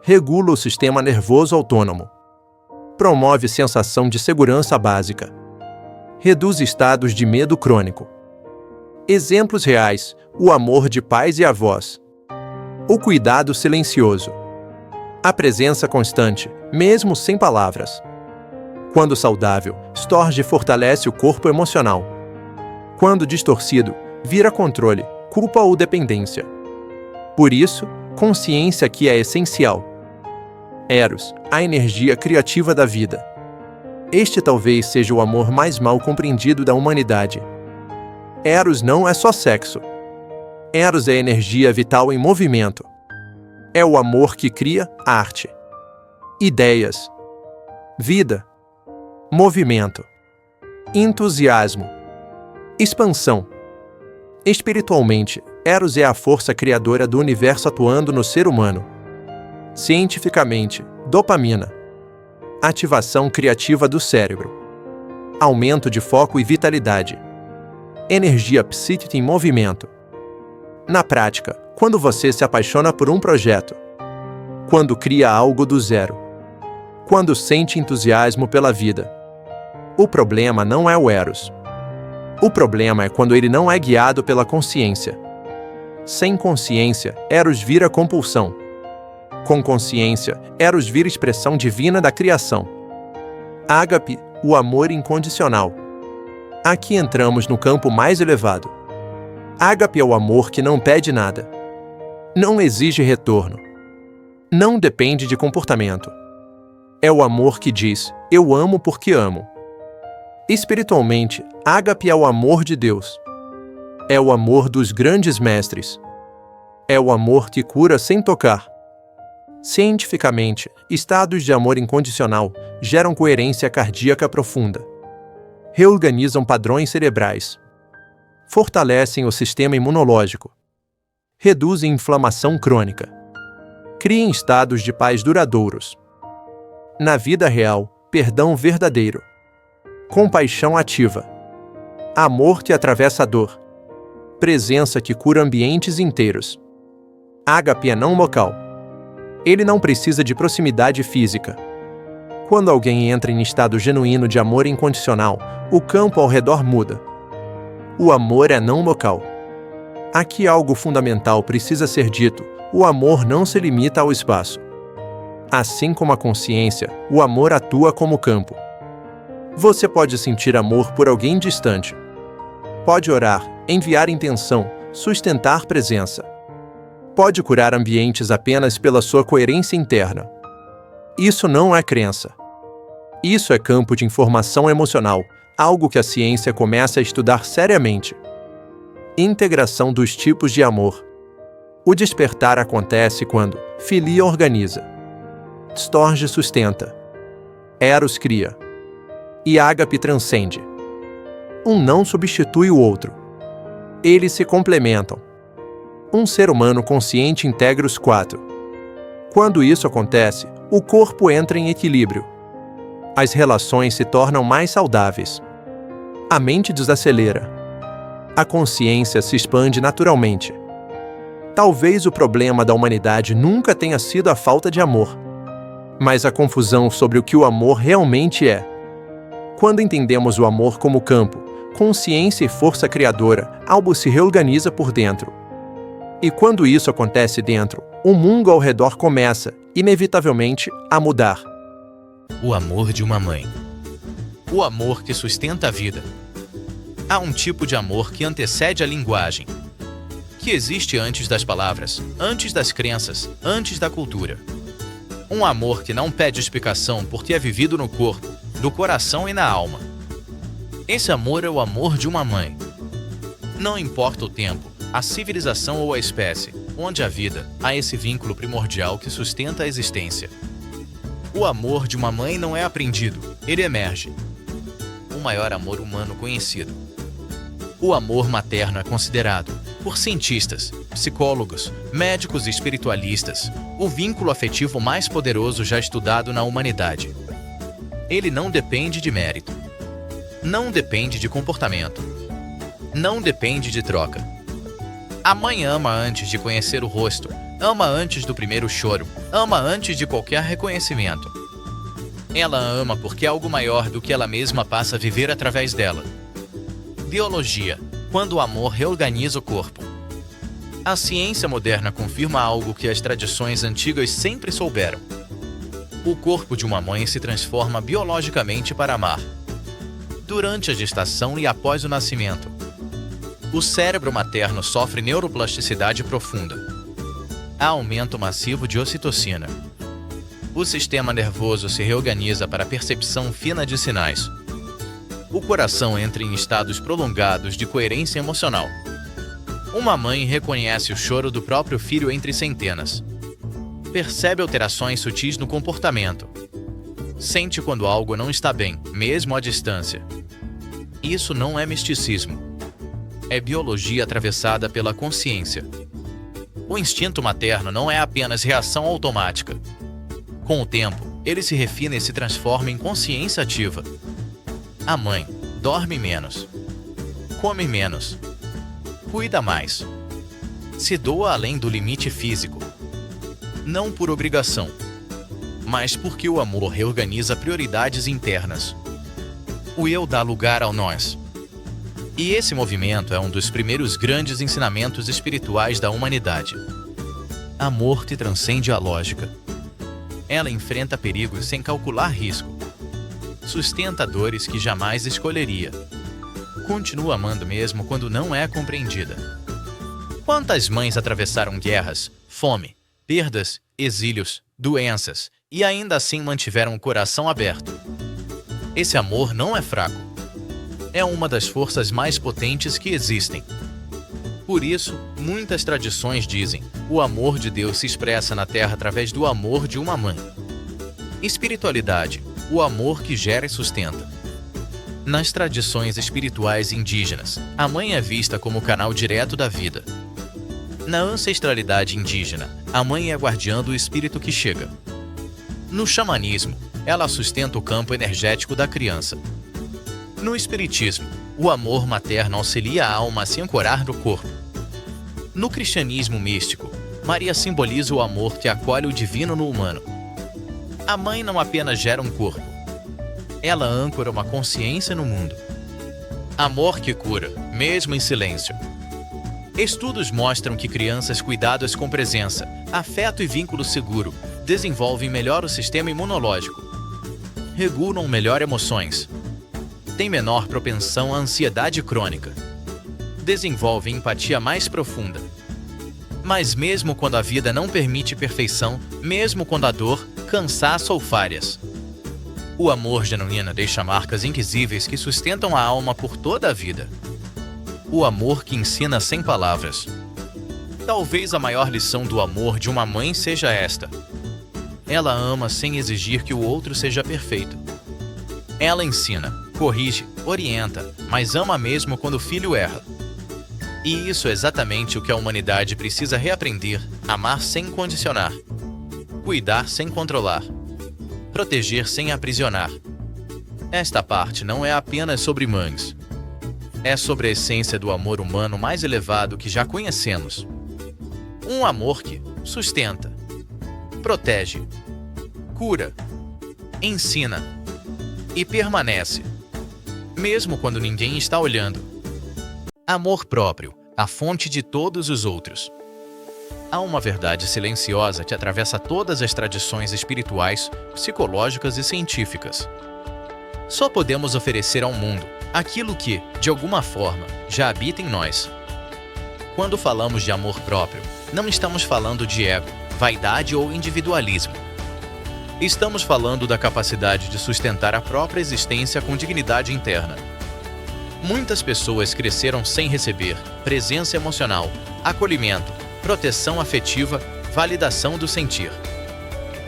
Regula o sistema nervoso autônomo. Promove sensação de segurança básica. Reduz estados de medo crônico. Exemplos reais: o amor de pais e avós. O cuidado silencioso. A presença constante, mesmo sem palavras. Quando saudável, Storge fortalece o corpo emocional. Quando distorcido, vira controle, culpa ou dependência. Por isso, consciência aqui é essencial. Eros, a energia criativa da vida. Este talvez seja o amor mais mal compreendido da humanidade. Eros não é só sexo. Eros é energia vital em movimento. É o amor que cria arte, ideias, vida, movimento, entusiasmo, expansão. Espiritualmente, Eros é a força criadora do universo atuando no ser humano. Cientificamente, dopamina. Ativação criativa do cérebro. Aumento de foco e vitalidade. Energia psíquica em movimento. Na prática, quando você se apaixona por um projeto. Quando cria algo do zero. Quando sente entusiasmo pela vida. O problema não é o Eros. O problema é quando ele não é guiado pela consciência. Sem consciência, Eros vira compulsão. Com consciência, Eros vira expressão divina da criação. Ágape, o amor incondicional. Aqui entramos no campo mais elevado. Ágape é o amor que não pede nada. Não exige retorno. Não depende de comportamento. É o amor que diz: eu amo porque amo. Espiritualmente, Ágape é o amor de Deus. É o amor dos grandes mestres. É o amor que cura sem tocar. Cientificamente, estados de amor incondicional geram coerência cardíaca profunda. Reorganizam padrões cerebrais. Fortalecem o sistema imunológico. Reduzem inflamação crônica. Criem estados de paz duradouros. Na vida real, perdão verdadeiro. Compaixão ativa. Amor que atravessa a dor. Presença que cura ambientes inteiros. Ágape é não local. Ele não precisa de proximidade física. Quando alguém entra em estado genuíno de amor incondicional, o campo ao redor muda. O amor é não local. Aqui algo fundamental precisa ser dito: o amor não se limita ao espaço. Assim como a consciência, o amor atua como campo. Você pode sentir amor por alguém distante. Pode orar, enviar intenção, sustentar presença. Pode curar ambientes apenas pela sua coerência interna. Isso não é crença. Isso é campo de informação emocional, algo que a ciência começa a estudar seriamente. Integração dos tipos de amor. O despertar acontece quando Filia organiza. Storge sustenta. Eros cria. E Ágape transcende. Um não substitui o outro. Eles se complementam. Um ser humano consciente integra os quatro. Quando isso acontece, o corpo entra em equilíbrio. As relações se tornam mais saudáveis. A mente desacelera. A consciência se expande naturalmente. Talvez o problema da humanidade nunca tenha sido a falta de amor, mas a confusão sobre o que o amor realmente é. Quando entendemos o amor como campo, consciência e força criadora, algo se reorganiza por dentro. E quando isso acontece dentro, o mundo ao redor começa, inevitavelmente, a mudar. O amor de uma mãe. O amor que sustenta a vida. Há um tipo de amor que antecede a linguagem, que existe antes das palavras, antes das crenças, antes da cultura. Um amor que não pede explicação porque é vivido no corpo, no coração e na alma. Esse amor é o amor de uma mãe. Não importa o tempo, a civilização ou a espécie, onde há vida, há esse vínculo primordial que sustenta a existência. O amor de uma mãe não é aprendido, ele emerge. O maior amor humano conhecido. O amor materno é considerado, por cientistas, psicólogos, médicos e espiritualistas, o vínculo afetivo mais poderoso já estudado na humanidade. Ele não depende de mérito. Não depende de comportamento. Não depende de troca. A mãe ama antes de conhecer o rosto, ama antes do primeiro choro, ama antes de qualquer reconhecimento. Ela ama porque é algo maior do que ela mesma passa a viver através dela. Biologia, quando o amor reorganiza o corpo. A ciência moderna confirma algo que as tradições antigas sempre souberam. O corpo de uma mãe se transforma biologicamente para amar. Durante a gestação e após o nascimento. O cérebro materno sofre neuroplasticidade profunda. Há aumento massivo de ocitocina. O sistema nervoso se reorganiza para a percepção fina de sinais. O coração entra em estados prolongados de coerência emocional. Uma mãe reconhece o choro do próprio filho entre centenas. Percebe alterações sutis no comportamento. Sente quando algo não está bem, mesmo à distância. Isso não é misticismo. É biologia atravessada pela consciência. O instinto materno não é apenas reação automática. Com o tempo, ele se refina e se transforma em consciência ativa. A mãe dorme menos, come menos, cuida mais, se doa além do limite físico. Não por obrigação, mas porque o amor reorganiza prioridades internas. O eu dá lugar ao nós. E esse movimento é um dos primeiros grandes ensinamentos espirituais da humanidade. Amor que transcende a lógica. Ela enfrenta perigos sem calcular risco. Sustenta dores que jamais escolheria. Continua amando mesmo quando não é compreendida. Quantas mães atravessaram guerras, fome, perdas, exílios, doenças e ainda assim mantiveram o coração aberto? Esse amor não é fraco. É uma das forças mais potentes que existem. Por isso, muitas tradições dizem: o amor de Deus se expressa na Terra através do amor de uma mãe. Espiritualidade, o amor que gera e sustenta. Nas tradições espirituais indígenas, a mãe é vista como o canal direto da vida. Na ancestralidade indígena, a mãe é guardiã do espírito que chega. No xamanismo, ela sustenta o campo energético da criança. No espiritismo, o amor materno auxilia a alma a se ancorar no corpo. No cristianismo místico, Maria simboliza o amor que acolhe o divino no humano. A mãe não apenas gera um corpo. Ela âncora uma consciência no mundo. Amor que cura, mesmo em silêncio. Estudos mostram que crianças cuidadas com presença, afeto e vínculo seguro desenvolvem melhor o sistema imunológico. Regulam melhor emoções. Têm menor propensão à ansiedade crônica. Desenvolvem empatia mais profunda. Mas mesmo quando a vida não permite perfeição, mesmo quando há dor, cansaço ou falhas, o amor genuíno deixa marcas invisíveis que sustentam a alma por toda a vida. O amor que ensina sem palavras. Talvez a maior lição do amor de uma mãe seja esta: ela ama sem exigir que o outro seja perfeito. Ela ensina, corrige, orienta, mas ama mesmo quando o filho erra. E isso é exatamente o que a humanidade precisa reaprender: amar sem condicionar, cuidar sem controlar, proteger sem aprisionar. Esta parte não é apenas sobre mães. É sobre a essência do amor humano mais elevado que já conhecemos. Um amor que sustenta, protege, cura, ensina e permanece, mesmo quando ninguém está olhando. Amor próprio, a fonte de todos os outros. Há uma verdade silenciosa que atravessa todas as tradições espirituais, psicológicas e científicas. Só podemos oferecer ao mundo aquilo que, de alguma forma, já habita em nós. Quando falamos de amor próprio, não estamos falando de ego, vaidade ou individualismo. Estamos falando da capacidade de sustentar a própria existência com dignidade interna. Muitas pessoas cresceram sem receber presença emocional, acolhimento, proteção afetiva, validação do sentir.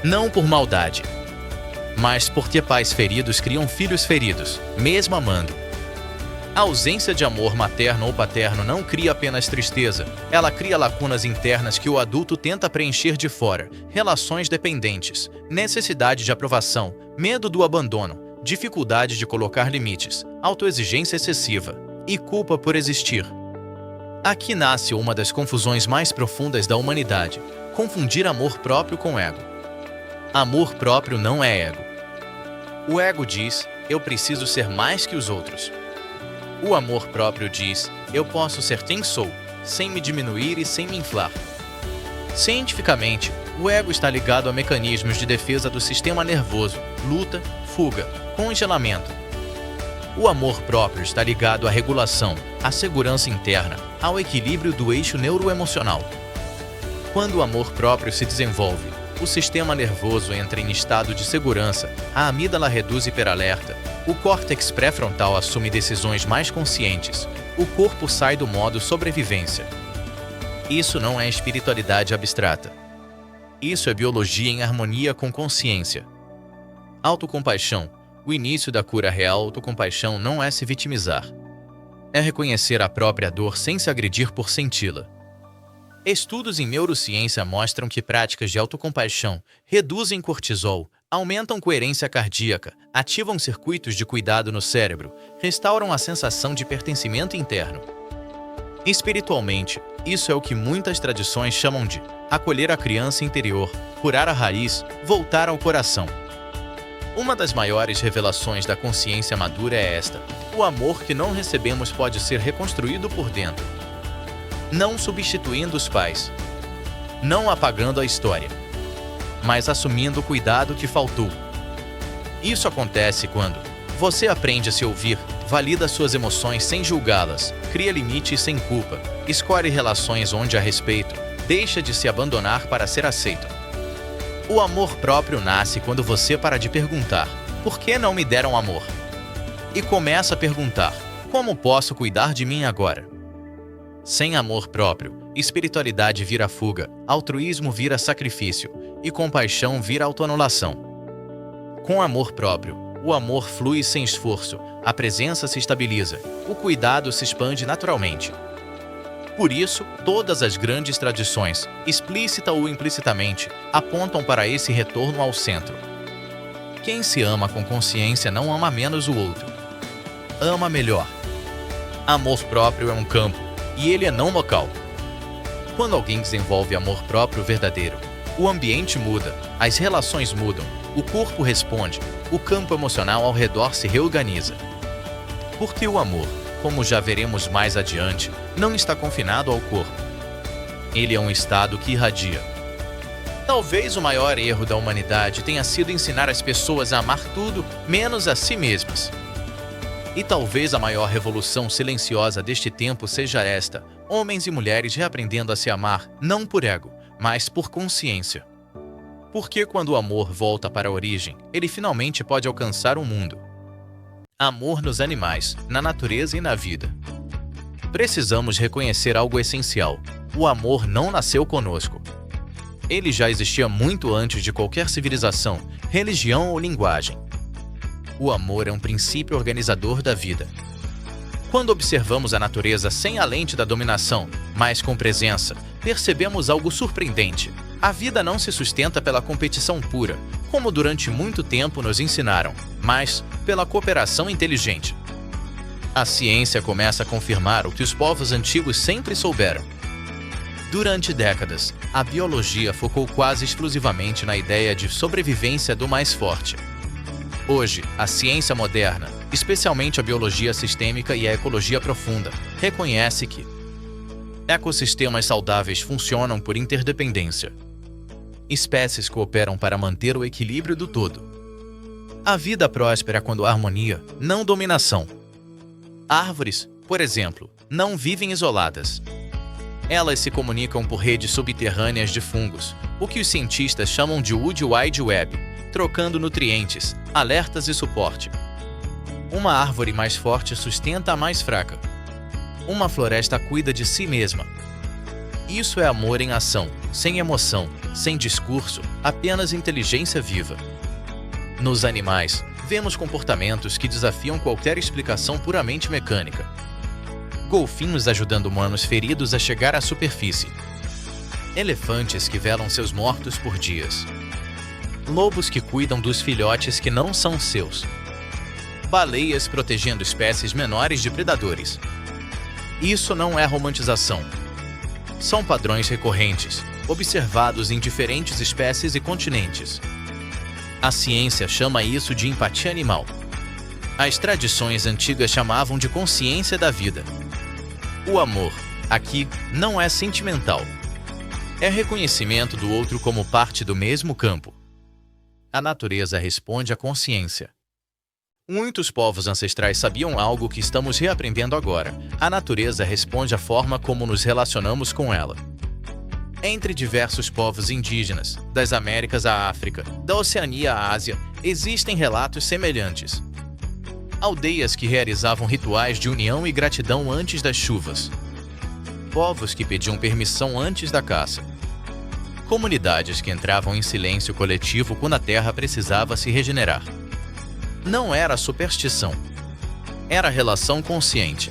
Não por maldade, mas porque pais feridos criam filhos feridos, mesmo amando. A ausência de amor materno ou paterno não cria apenas tristeza, ela cria lacunas internas que o adulto tenta preencher de fora, relações dependentes, necessidade de aprovação, medo do abandono, dificuldade de colocar limites, autoexigência excessiva e culpa por existir. Aqui nasce uma das confusões mais profundas da humanidade: confundir amor próprio com ego. Amor próprio não é ego. O ego diz: eu preciso ser mais que os outros. O amor próprio diz: eu posso ser quem sou, sem me diminuir e sem me inflar. Cientificamente, o ego está ligado a mecanismos de defesa do sistema nervoso, luta, fuga, congelamento. O amor próprio está ligado à regulação, à segurança interna, ao equilíbrio do eixo neuroemocional. Quando o amor próprio se desenvolve, o sistema nervoso entra em estado de segurança, a amígdala reduz hiperalerta, o córtex pré-frontal assume decisões mais conscientes, o corpo sai do modo sobrevivência. Isso não é espiritualidade abstrata. Isso é biologia em harmonia com consciência. Autocompaixão. O início da cura real. Autocompaixão não é se vitimizar. É reconhecer a própria dor sem se agredir por senti-la. Estudos em neurociência mostram que práticas de autocompaixão reduzem cortisol, aumentam coerência cardíaca, ativam circuitos de cuidado no cérebro, restauram a sensação de pertencimento interno. Espiritualmente, isso é o que muitas tradições chamam de acolher a criança interior, curar a raiz, voltar ao coração. Uma das maiores revelações da consciência madura é esta: o amor que não recebemos pode ser reconstruído por dentro. Não substituindo os pais, não apagando a história, mas assumindo o cuidado que faltou. Isso acontece quando você aprende a se ouvir, valida suas emoções sem julgá-las, cria limites sem culpa, escolhe relações onde há respeito, deixa de se abandonar para ser aceito. O amor próprio nasce quando você para de perguntar: por que não me deram amor? E começa a perguntar: como posso cuidar de mim agora? Sem amor próprio, espiritualidade vira fuga, altruísmo vira sacrifício e compaixão vira autoanulação. Com amor próprio, o amor flui sem esforço, a presença se estabiliza, o cuidado se expande naturalmente. Por isso, todas as grandes tradições, explícita ou implicitamente, apontam para esse retorno ao centro. Quem se ama com consciência não ama menos o outro. Ama melhor. Amor próprio é um campo, e ele é não local. Quando alguém desenvolve amor próprio verdadeiro, o ambiente muda, as relações mudam, o corpo responde, o campo emocional ao redor se reorganiza. Porque o amor, como já veremos mais adiante, não está confinado ao corpo. Ele é um estado que irradia. Talvez o maior erro da humanidade tenha sido ensinar as pessoas a amar tudo menos a si mesmas. E talvez a maior revolução silenciosa deste tempo seja esta: homens e mulheres reaprendendo a se amar, não por ego, mas por consciência. Porque quando o amor volta para a origem, ele finalmente pode alcançar o mundo. Amor nos animais, na natureza e na vida. Precisamos reconhecer algo essencial: o amor não nasceu conosco. Ele já existia muito antes de qualquer civilização, religião ou linguagem. O amor é um princípio organizador da vida. Quando observamos a natureza sem a lente da dominação, mas com presença, percebemos algo surpreendente. A vida não se sustenta pela competição pura, como durante muito tempo nos ensinaram, mas pela cooperação inteligente. A ciência começa a confirmar o que os povos antigos sempre souberam. Durante décadas, a biologia focou quase exclusivamente na ideia de sobrevivência do mais forte. Hoje, a ciência moderna, especialmente a biologia sistêmica e a ecologia profunda, reconhece que Ecossistemas saudáveis funcionam por interdependência. Espécies cooperam para manter o equilíbrio do todo. A vida próspera quando há harmonia, não dominação. Árvores, por exemplo, não vivem isoladas. Elas se comunicam por redes subterrâneas de fungos, o que os cientistas chamam de Wood Wide Web, trocando nutrientes, alertas e suporte. Uma árvore mais forte sustenta a mais fraca. Uma floresta cuida de si mesma. Isso é amor em ação, sem emoção, sem discurso, apenas inteligência viva. Nos animais, vemos comportamentos que desafiam qualquer explicação puramente mecânica. Golfinhos ajudando humanos feridos a chegar à superfície. Elefantes que velam seus mortos por dias. Lobos que cuidam dos filhotes que não são seus. Baleias protegendo espécies menores de predadores. Isso não é romantização. São padrões recorrentes, observados em diferentes espécies e continentes. A ciência chama isso de empatia animal. As tradições antigas chamavam de consciência da vida. O amor, aqui, não é sentimental. É reconhecimento do outro como parte do mesmo campo. A natureza responde à consciência. Muitos povos ancestrais sabiam algo que estamos reaprendendo agora. A natureza responde à forma como nos relacionamos com ela. Entre diversos povos indígenas, das Américas à África, da Oceania à Ásia, existem relatos semelhantes. Aldeias que realizavam rituais de união e gratidão antes das chuvas. Povos que pediam permissão antes da caça. Comunidades que entravam em silêncio coletivo quando a terra precisava se regenerar. Não era superstição. Era relação consciente.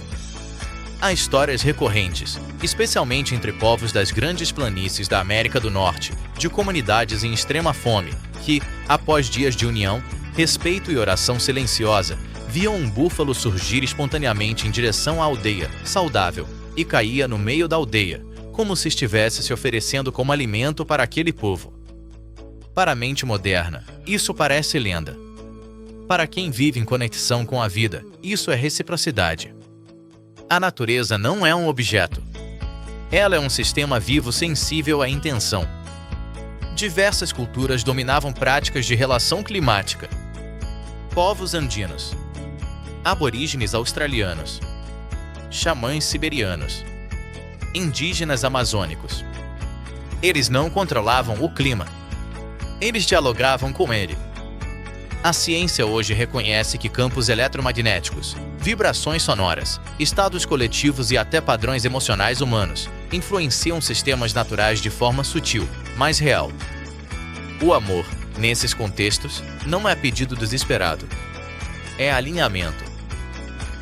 Há histórias recorrentes, especialmente entre povos das grandes planícies da América do Norte, de comunidades em extrema fome, que, após dias de união, respeito e oração silenciosa, viam um búfalo surgir espontaneamente em direção à aldeia, saudável, e caía no meio da aldeia, como se estivesse se oferecendo como alimento para aquele povo. Para a mente moderna, isso parece lenda. Para quem vive em conexão com a vida, isso é reciprocidade. A natureza não é um objeto. Ela é um sistema vivo sensível à intenção. Diversas culturas dominavam práticas de relação climática. Povos andinos, aborígenes australianos, xamãs siberianos, indígenas amazônicos. Eles não controlavam o clima. Eles dialogavam com ele. A ciência hoje reconhece que campos eletromagnéticos, vibrações sonoras, estados coletivos e até padrões emocionais humanos influenciam sistemas naturais de forma sutil, mas real. O amor, nesses contextos, não é pedido desesperado. É alinhamento.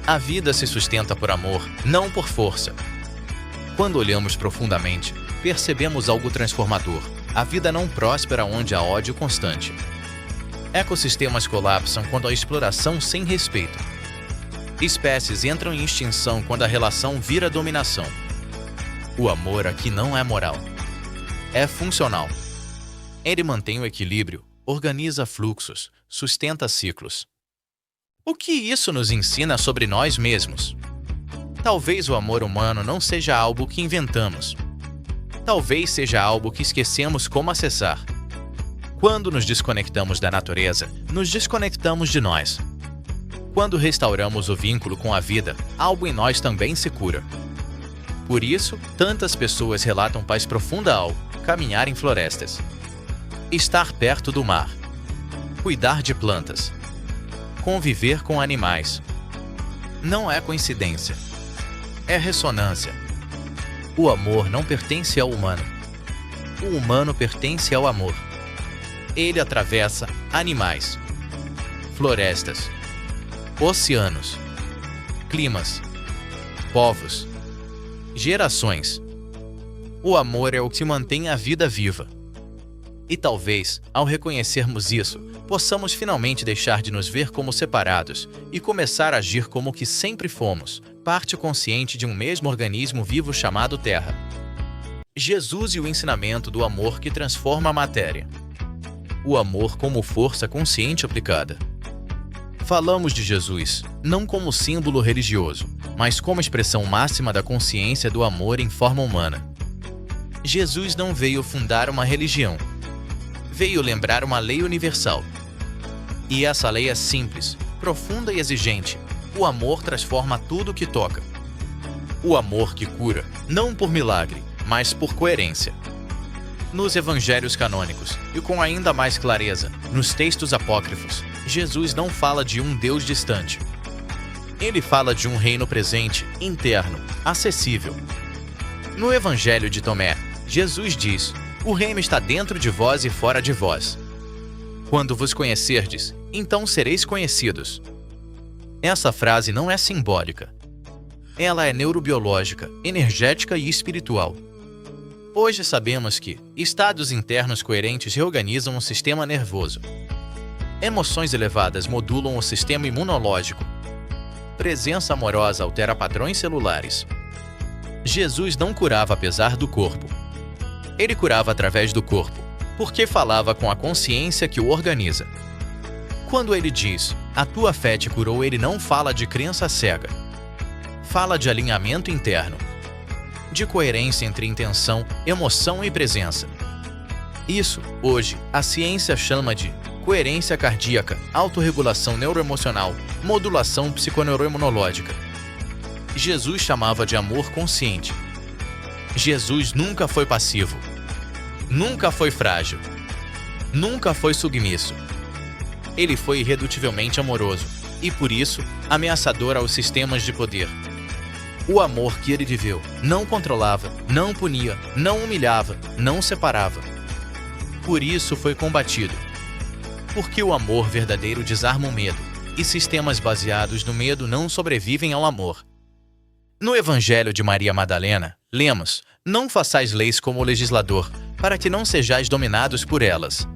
A vida se sustenta por amor, não por força. Quando olhamos profundamente, percebemos algo transformador. A vida não próspera onde há ódio constante. Ecossistemas colapsam quando há exploração sem respeito. Espécies entram em extinção quando a relação vira dominação. O amor aqui não é moral. É funcional. Ele mantém o equilíbrio, organiza fluxos, sustenta ciclos. O que isso nos ensina sobre nós mesmos? Talvez o amor humano não seja algo que inventamos. Talvez seja algo que esquecemos como acessar. Quando nos desconectamos da natureza, nos desconectamos de nós. Quando restauramos o vínculo com a vida, algo em nós também se cura. Por isso, tantas pessoas relatam paz profunda ao caminhar em florestas, estar perto do mar, cuidar de plantas, conviver com animais. Não é coincidência. É ressonância. O amor não pertence ao humano. O humano pertence ao amor. Ele atravessa animais, florestas, oceanos, climas, povos, gerações. O amor é o que mantém a vida viva. E talvez, ao reconhecermos isso, possamos finalmente deixar de nos ver como separados e começar a agir como que sempre fomos, parte consciente de um mesmo organismo vivo chamado Terra. Jesus e o ensinamento do amor que transforma a matéria. O amor como força consciente aplicada. Falamos de Jesus, não como símbolo religioso, mas como expressão máxima da consciência do amor em forma humana. Jesus não veio fundar uma religião. Veio lembrar uma lei universal. E essa lei é simples, profunda e exigente. O amor transforma tudo que toca. O amor que cura, não por milagre, mas por coerência. Nos evangelhos canônicos, e com ainda mais clareza, nos textos apócrifos, Jesus não fala de um Deus distante. Ele fala de um reino presente, interno, acessível. No Evangelho de Tomé, Jesus diz: "O reino está dentro de vós e fora de vós. Quando vos conhecerdes, então sereis conhecidos." Essa frase não é simbólica. Ela é neurobiológica, energética e espiritual. Hoje sabemos que estados internos coerentes reorganizam o sistema nervoso. Emoções elevadas modulam o sistema imunológico. Presença amorosa altera padrões celulares. Jesus não curava apesar do corpo. Ele curava através do corpo, porque falava com a consciência que o organiza. Quando ele diz, "A tua fé te curou", ele não fala de crença cega. Fala de alinhamento interno, de coerência entre intenção, emoção e presença. Isso, hoje, a ciência chama de coerência cardíaca, autorregulação neuroemocional, modulação psiconeuroimunológica. Jesus chamava de amor consciente. Jesus nunca foi passivo, nunca foi frágil, nunca foi submisso. Ele foi irredutivelmente amoroso e, por isso, ameaçador aos sistemas de poder. O amor que ele viveu não controlava, não punia, não humilhava, não separava. Por isso foi combatido. Porque o amor verdadeiro desarma o medo, e sistemas baseados no medo não sobrevivem ao amor. No Evangelho de Maria Madalena, lemos: "Não façais leis como o legislador, para que não sejais dominados por elas."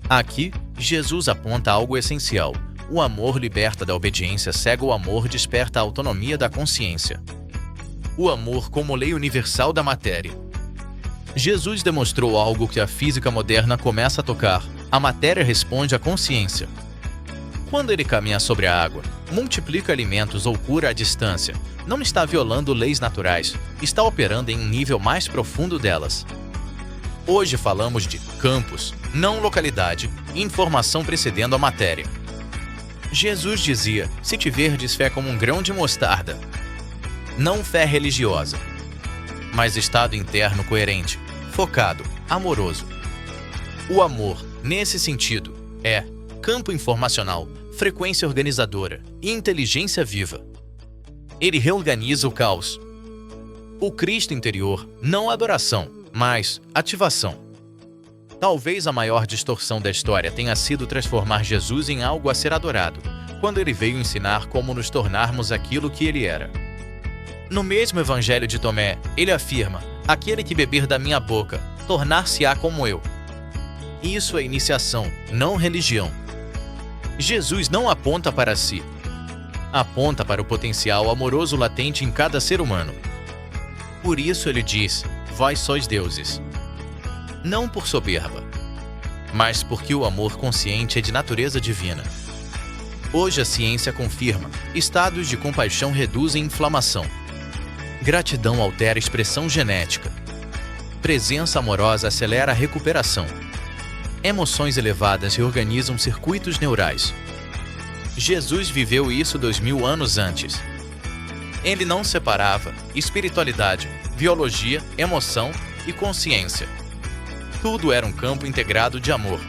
Aqui, Jesus aponta algo essencial. O amor liberta da obediência cega, o amor desperta a autonomia da consciência. O amor como lei universal da matéria. Jesus demonstrou algo que a física moderna começa a tocar. A matéria responde à consciência. Quando ele caminha sobre a água, multiplica alimentos ou cura à distância, não está violando leis naturais, está operando em um nível mais profundo delas. Hoje falamos de campos, não localidade, informação precedendo a matéria. Jesus dizia: "Se tiverdes fé como um grão de mostarda." Não fé religiosa, mas estado interno coerente, focado, amoroso. O amor, nesse sentido, é campo informacional, frequência organizadora e inteligência viva. Ele reorganiza o caos. O Cristo interior, não adoração, mas ativação. Talvez a maior distorção da história tenha sido transformar Jesus em algo a ser adorado, quando ele veio ensinar como nos tornarmos aquilo que ele era. No mesmo Evangelho de Tomé, ele afirma: "Aquele que beber da minha boca, tornar-se-á como eu." Isso é iniciação, não religião. Jesus não aponta para si. Aponta para o potencial amoroso latente em cada ser humano. Por isso ele diz: "Vós sois deuses." Não por soberba, mas porque o amor consciente é de natureza divina. Hoje a ciência confirma: estados de compaixão reduzem inflamação. Gratidão altera a expressão genética. Presença amorosa acelera a recuperação. Emoções elevadas reorganizam circuitos neurais. Jesus viveu isso 2000 anos antes. Ele não separava espiritualidade, biologia, emoção e consciência. Tudo era um campo integrado de amor.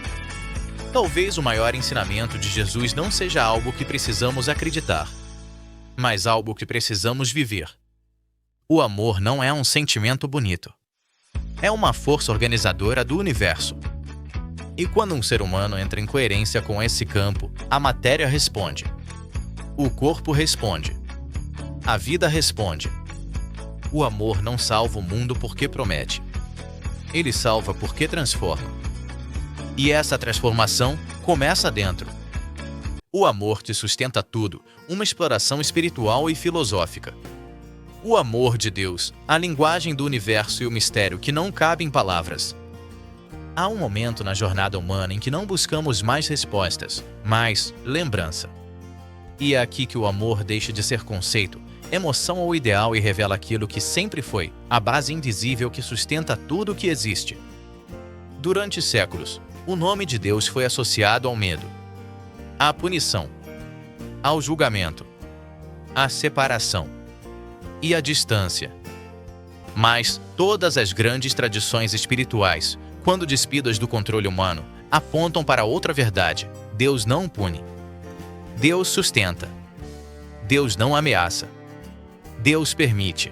Talvez o maior ensinamento de Jesus não seja algo que precisamos acreditar, mas algo que precisamos viver. O amor não é um sentimento bonito. É uma força organizadora do universo. E quando um ser humano entra em coerência com esse campo, a matéria responde. O corpo responde. A vida responde. O amor não salva o mundo porque promete. Ele salva porque transforma. E essa transformação começa dentro. O amor te sustenta tudo, uma exploração espiritual e filosófica. O amor de Deus, a linguagem do universo e o mistério que não cabe em palavras. Há um momento na jornada humana em que não buscamos mais respostas, mas lembrança. E é aqui que o amor deixa de ser conceito, emoção ou ideal e revela aquilo que sempre foi, a base invisível que sustenta tudo o que existe. Durante séculos, o nome de Deus foi associado ao medo, à punição, ao julgamento, à separação e à distância. Mas todas as grandes tradições espirituais, quando despidas do controle humano, apontam para outra verdade: Deus não pune. Deus sustenta. Deus não ameaça. Deus permite.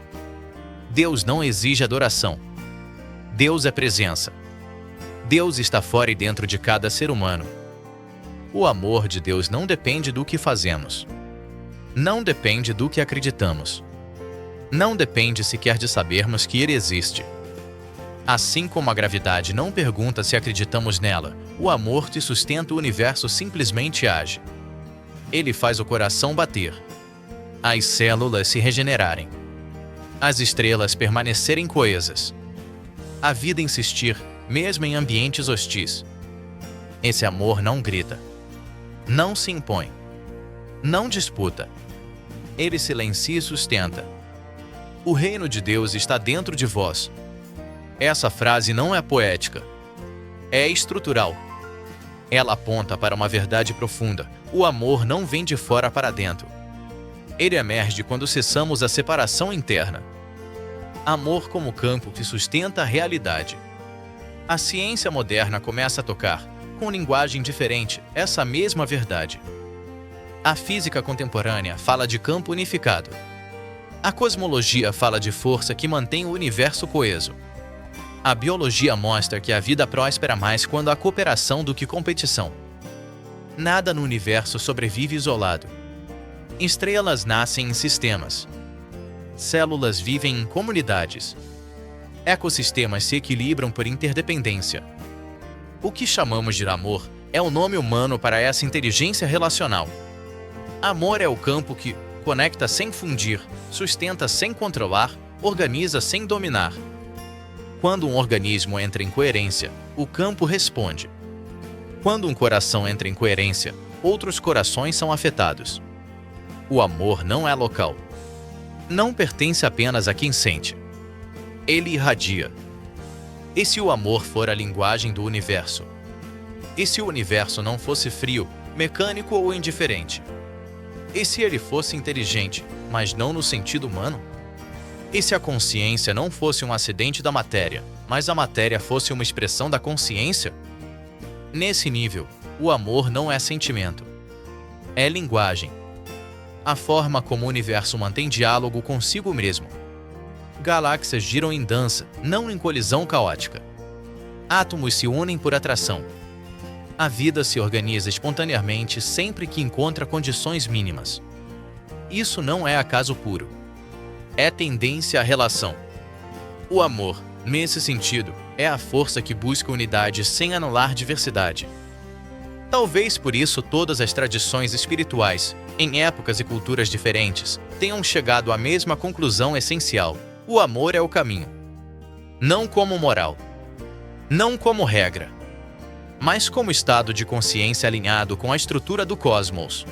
Deus não exige adoração. Deus é presença. Deus está fora e dentro de cada ser humano. O amor de Deus não depende do que fazemos. Não depende do que acreditamos. Não depende sequer de sabermos que Ele existe. Assim como a gravidade não pergunta se acreditamos nela, o amor que sustenta o universo simplesmente age. Ele faz o coração bater, as células se regenerarem, as estrelas permanecerem coesas, a vida insistir, mesmo em ambientes hostis. Esse amor não grita, não se impõe, não disputa. Ele silencia e sustenta. O reino de Deus está dentro de vós. Essa frase não é poética, é estrutural. Ela aponta para uma verdade profunda: o amor não vem de fora para dentro. Ele emerge quando cessamos a separação interna. Amor como campo que sustenta a realidade. A ciência moderna começa a tocar, com linguagem diferente, essa mesma verdade. A física contemporânea fala de campo unificado. A cosmologia fala de força que mantém o universo coeso. A biologia mostra que a vida prospera mais quando há cooperação do que competição. Nada no universo sobrevive isolado. Estrelas nascem em sistemas. Células vivem em comunidades. Ecossistemas se equilibram por interdependência. O que chamamos de amor é o nome humano para essa inteligência relacional. Amor é o campo que conecta sem fundir, sustenta sem controlar, organiza sem dominar. Quando um organismo entra em coerência, o campo responde. Quando um coração entra em coerência, outros corações são afetados. O amor não é local. Não pertence apenas a quem sente. Ele irradia. E se o amor for a linguagem do universo? E se o universo não fosse frio, mecânico ou indiferente? E se ele fosse inteligente, mas não no sentido humano? E se a consciência não fosse um acidente da matéria, mas a matéria fosse uma expressão da consciência? Nesse nível, o amor não é sentimento. É linguagem. A forma como o universo mantém diálogo consigo mesmo. Galáxias giram em dança, não em colisão caótica. Átomos se unem por atração. A vida se organiza espontaneamente sempre que encontra condições mínimas. Isso não é acaso puro. É tendência à relação. O amor, nesse sentido, é a força que busca unidade sem anular diversidade. Talvez por isso todas as tradições espirituais, em épocas e culturas diferentes, tenham chegado à mesma conclusão essencial: o amor é o caminho. Não como moral, não como regra, mas como estado de consciência alinhado com a estrutura do cosmos.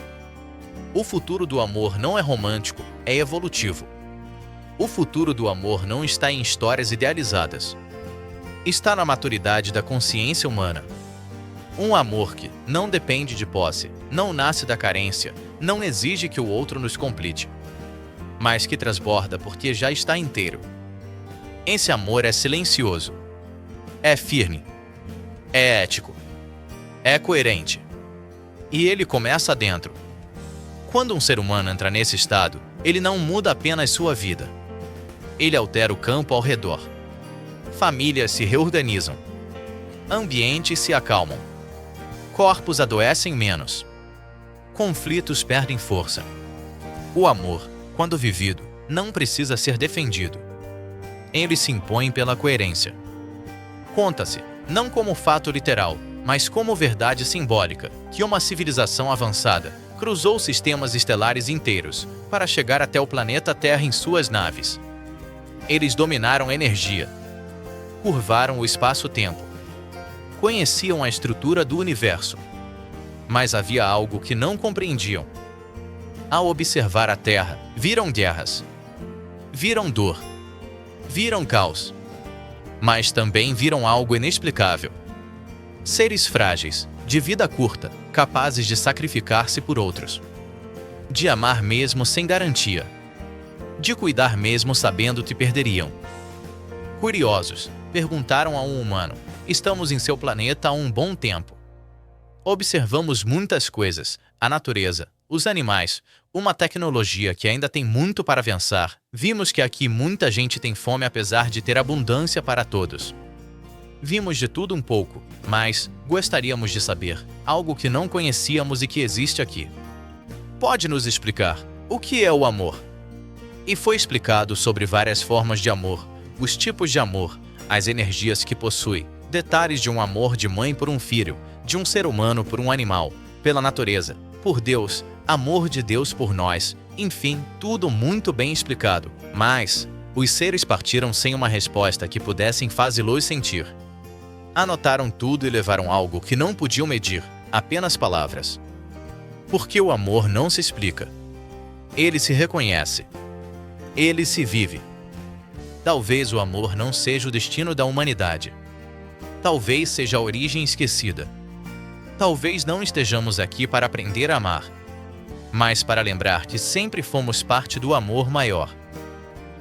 O futuro do amor não é romântico, é evolutivo. O futuro do amor não está em histórias idealizadas. Está na maturidade da consciência humana. Um amor que não depende de posse, não nasce da carência, não exige que o outro nos complete, mas que transborda porque já está inteiro. Esse amor é silencioso, é firme, é ético, é coerente. E ele começa dentro. Quando um ser humano entra nesse estado, ele não muda apenas sua vida. Ele altera o campo ao redor. Famílias se reorganizam. Ambientes se acalmam. Corpos adoecem menos. Conflitos perdem força. O amor, quando vivido, não precisa ser defendido. Ele se impõe pela coerência. Conta-se, não como fato literal, mas como verdade simbólica, que uma civilização avançada cruzou sistemas estelares inteiros para chegar até o planeta Terra em suas naves. Eles dominaram a energia, curvaram o espaço-tempo, conheciam a estrutura do universo, mas havia algo que não compreendiam. Ao observar a Terra, viram guerras, viram dor, viram caos, mas também viram algo inexplicável. Seres frágeis, de vida curta, capazes de sacrificar-se por outros, de amar mesmo sem garantia, de cuidar mesmo sabendo que perderiam. Curiosos, perguntaram a um humano: estamos em seu planeta há um bom tempo. Observamos muitas coisas, a natureza, os animais, uma tecnologia que ainda tem muito para avançar. Vimos que aqui muita gente tem fome apesar de ter abundância para todos. Vimos de tudo um pouco, mas gostaríamos de saber algo que não conhecíamos e que existe aqui. Pode nos explicar o que é o amor? E foi explicado sobre várias formas de amor, os tipos de amor, as energias que possui, detalhes de um amor de mãe por um filho, de um ser humano por um animal, pela natureza, por Deus, amor de Deus por nós, enfim, tudo muito bem explicado. Mas os seres partiram sem uma resposta que pudessem fazê-los sentir. Anotaram tudo e levaram algo que não podiam medir, apenas palavras. Porque o amor não se explica. Ele se reconhece. Ele se vive. Talvez o amor não seja o destino da humanidade. Talvez seja a origem esquecida. Talvez não estejamos aqui para aprender a amar, mas para lembrar que sempre fomos parte do amor maior.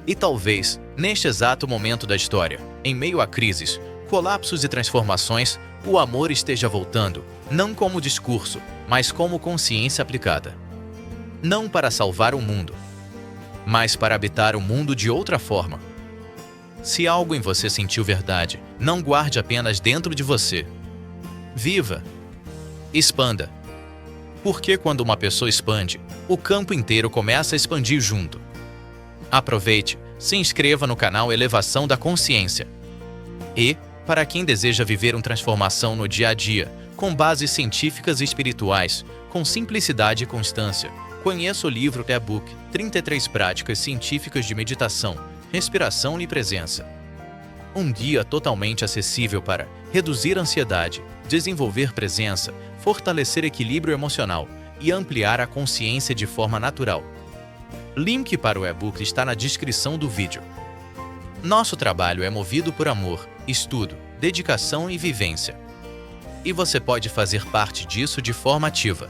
E talvez, neste exato momento da história, em meio a crises, colapsos e transformações, o amor esteja voltando, não como discurso, mas como consciência aplicada. Não para salvar o mundo, mas para habitar o mundo de outra forma. Se algo em você sentiu verdade, não guarde apenas dentro de você. Viva! Expanda. Porque quando uma pessoa expande, o campo inteiro começa a expandir junto. Aproveite, se inscreva no canal Elevação da Consciência. E, para quem deseja viver uma transformação no dia a dia, com bases científicas e espirituais, com simplicidade e constância, conheça o livro e-book 33 Práticas Científicas de Meditação, Respiração e Presença. Um guia totalmente acessível para reduzir a ansiedade, desenvolver presença, fortalecer equilíbrio emocional e ampliar a consciência de forma natural. Link para o e-book está na descrição do vídeo. Nosso trabalho é movido por amor, estudo, dedicação e vivência. E você pode fazer parte disso de forma ativa.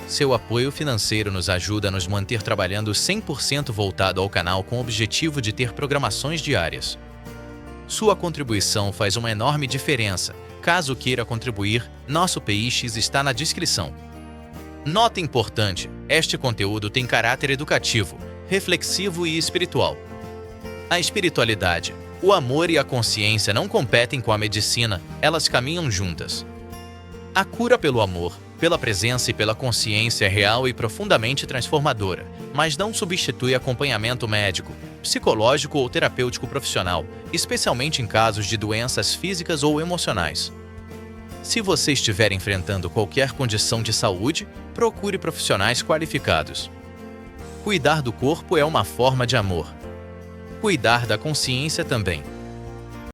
Seu apoio financeiro nos ajuda a nos manter trabalhando 100% voltado ao canal com o objetivo de ter programações diárias. Sua contribuição faz uma enorme diferença. Caso queira contribuir, nosso PX está na descrição. Nota importante: este conteúdo tem caráter educativo, reflexivo e espiritual. A espiritualidade, o amor e a consciência não competem com a medicina, elas caminham juntas. A cura pelo amor, pela presença e pela consciência é real e profundamente transformadora, mas não substitui acompanhamento médico, psicológico ou terapêutico profissional, especialmente em casos de doenças físicas ou emocionais. Se você estiver enfrentando qualquer condição de saúde, procure profissionais qualificados. Cuidar do corpo é uma forma de amor. Cuidar da consciência também.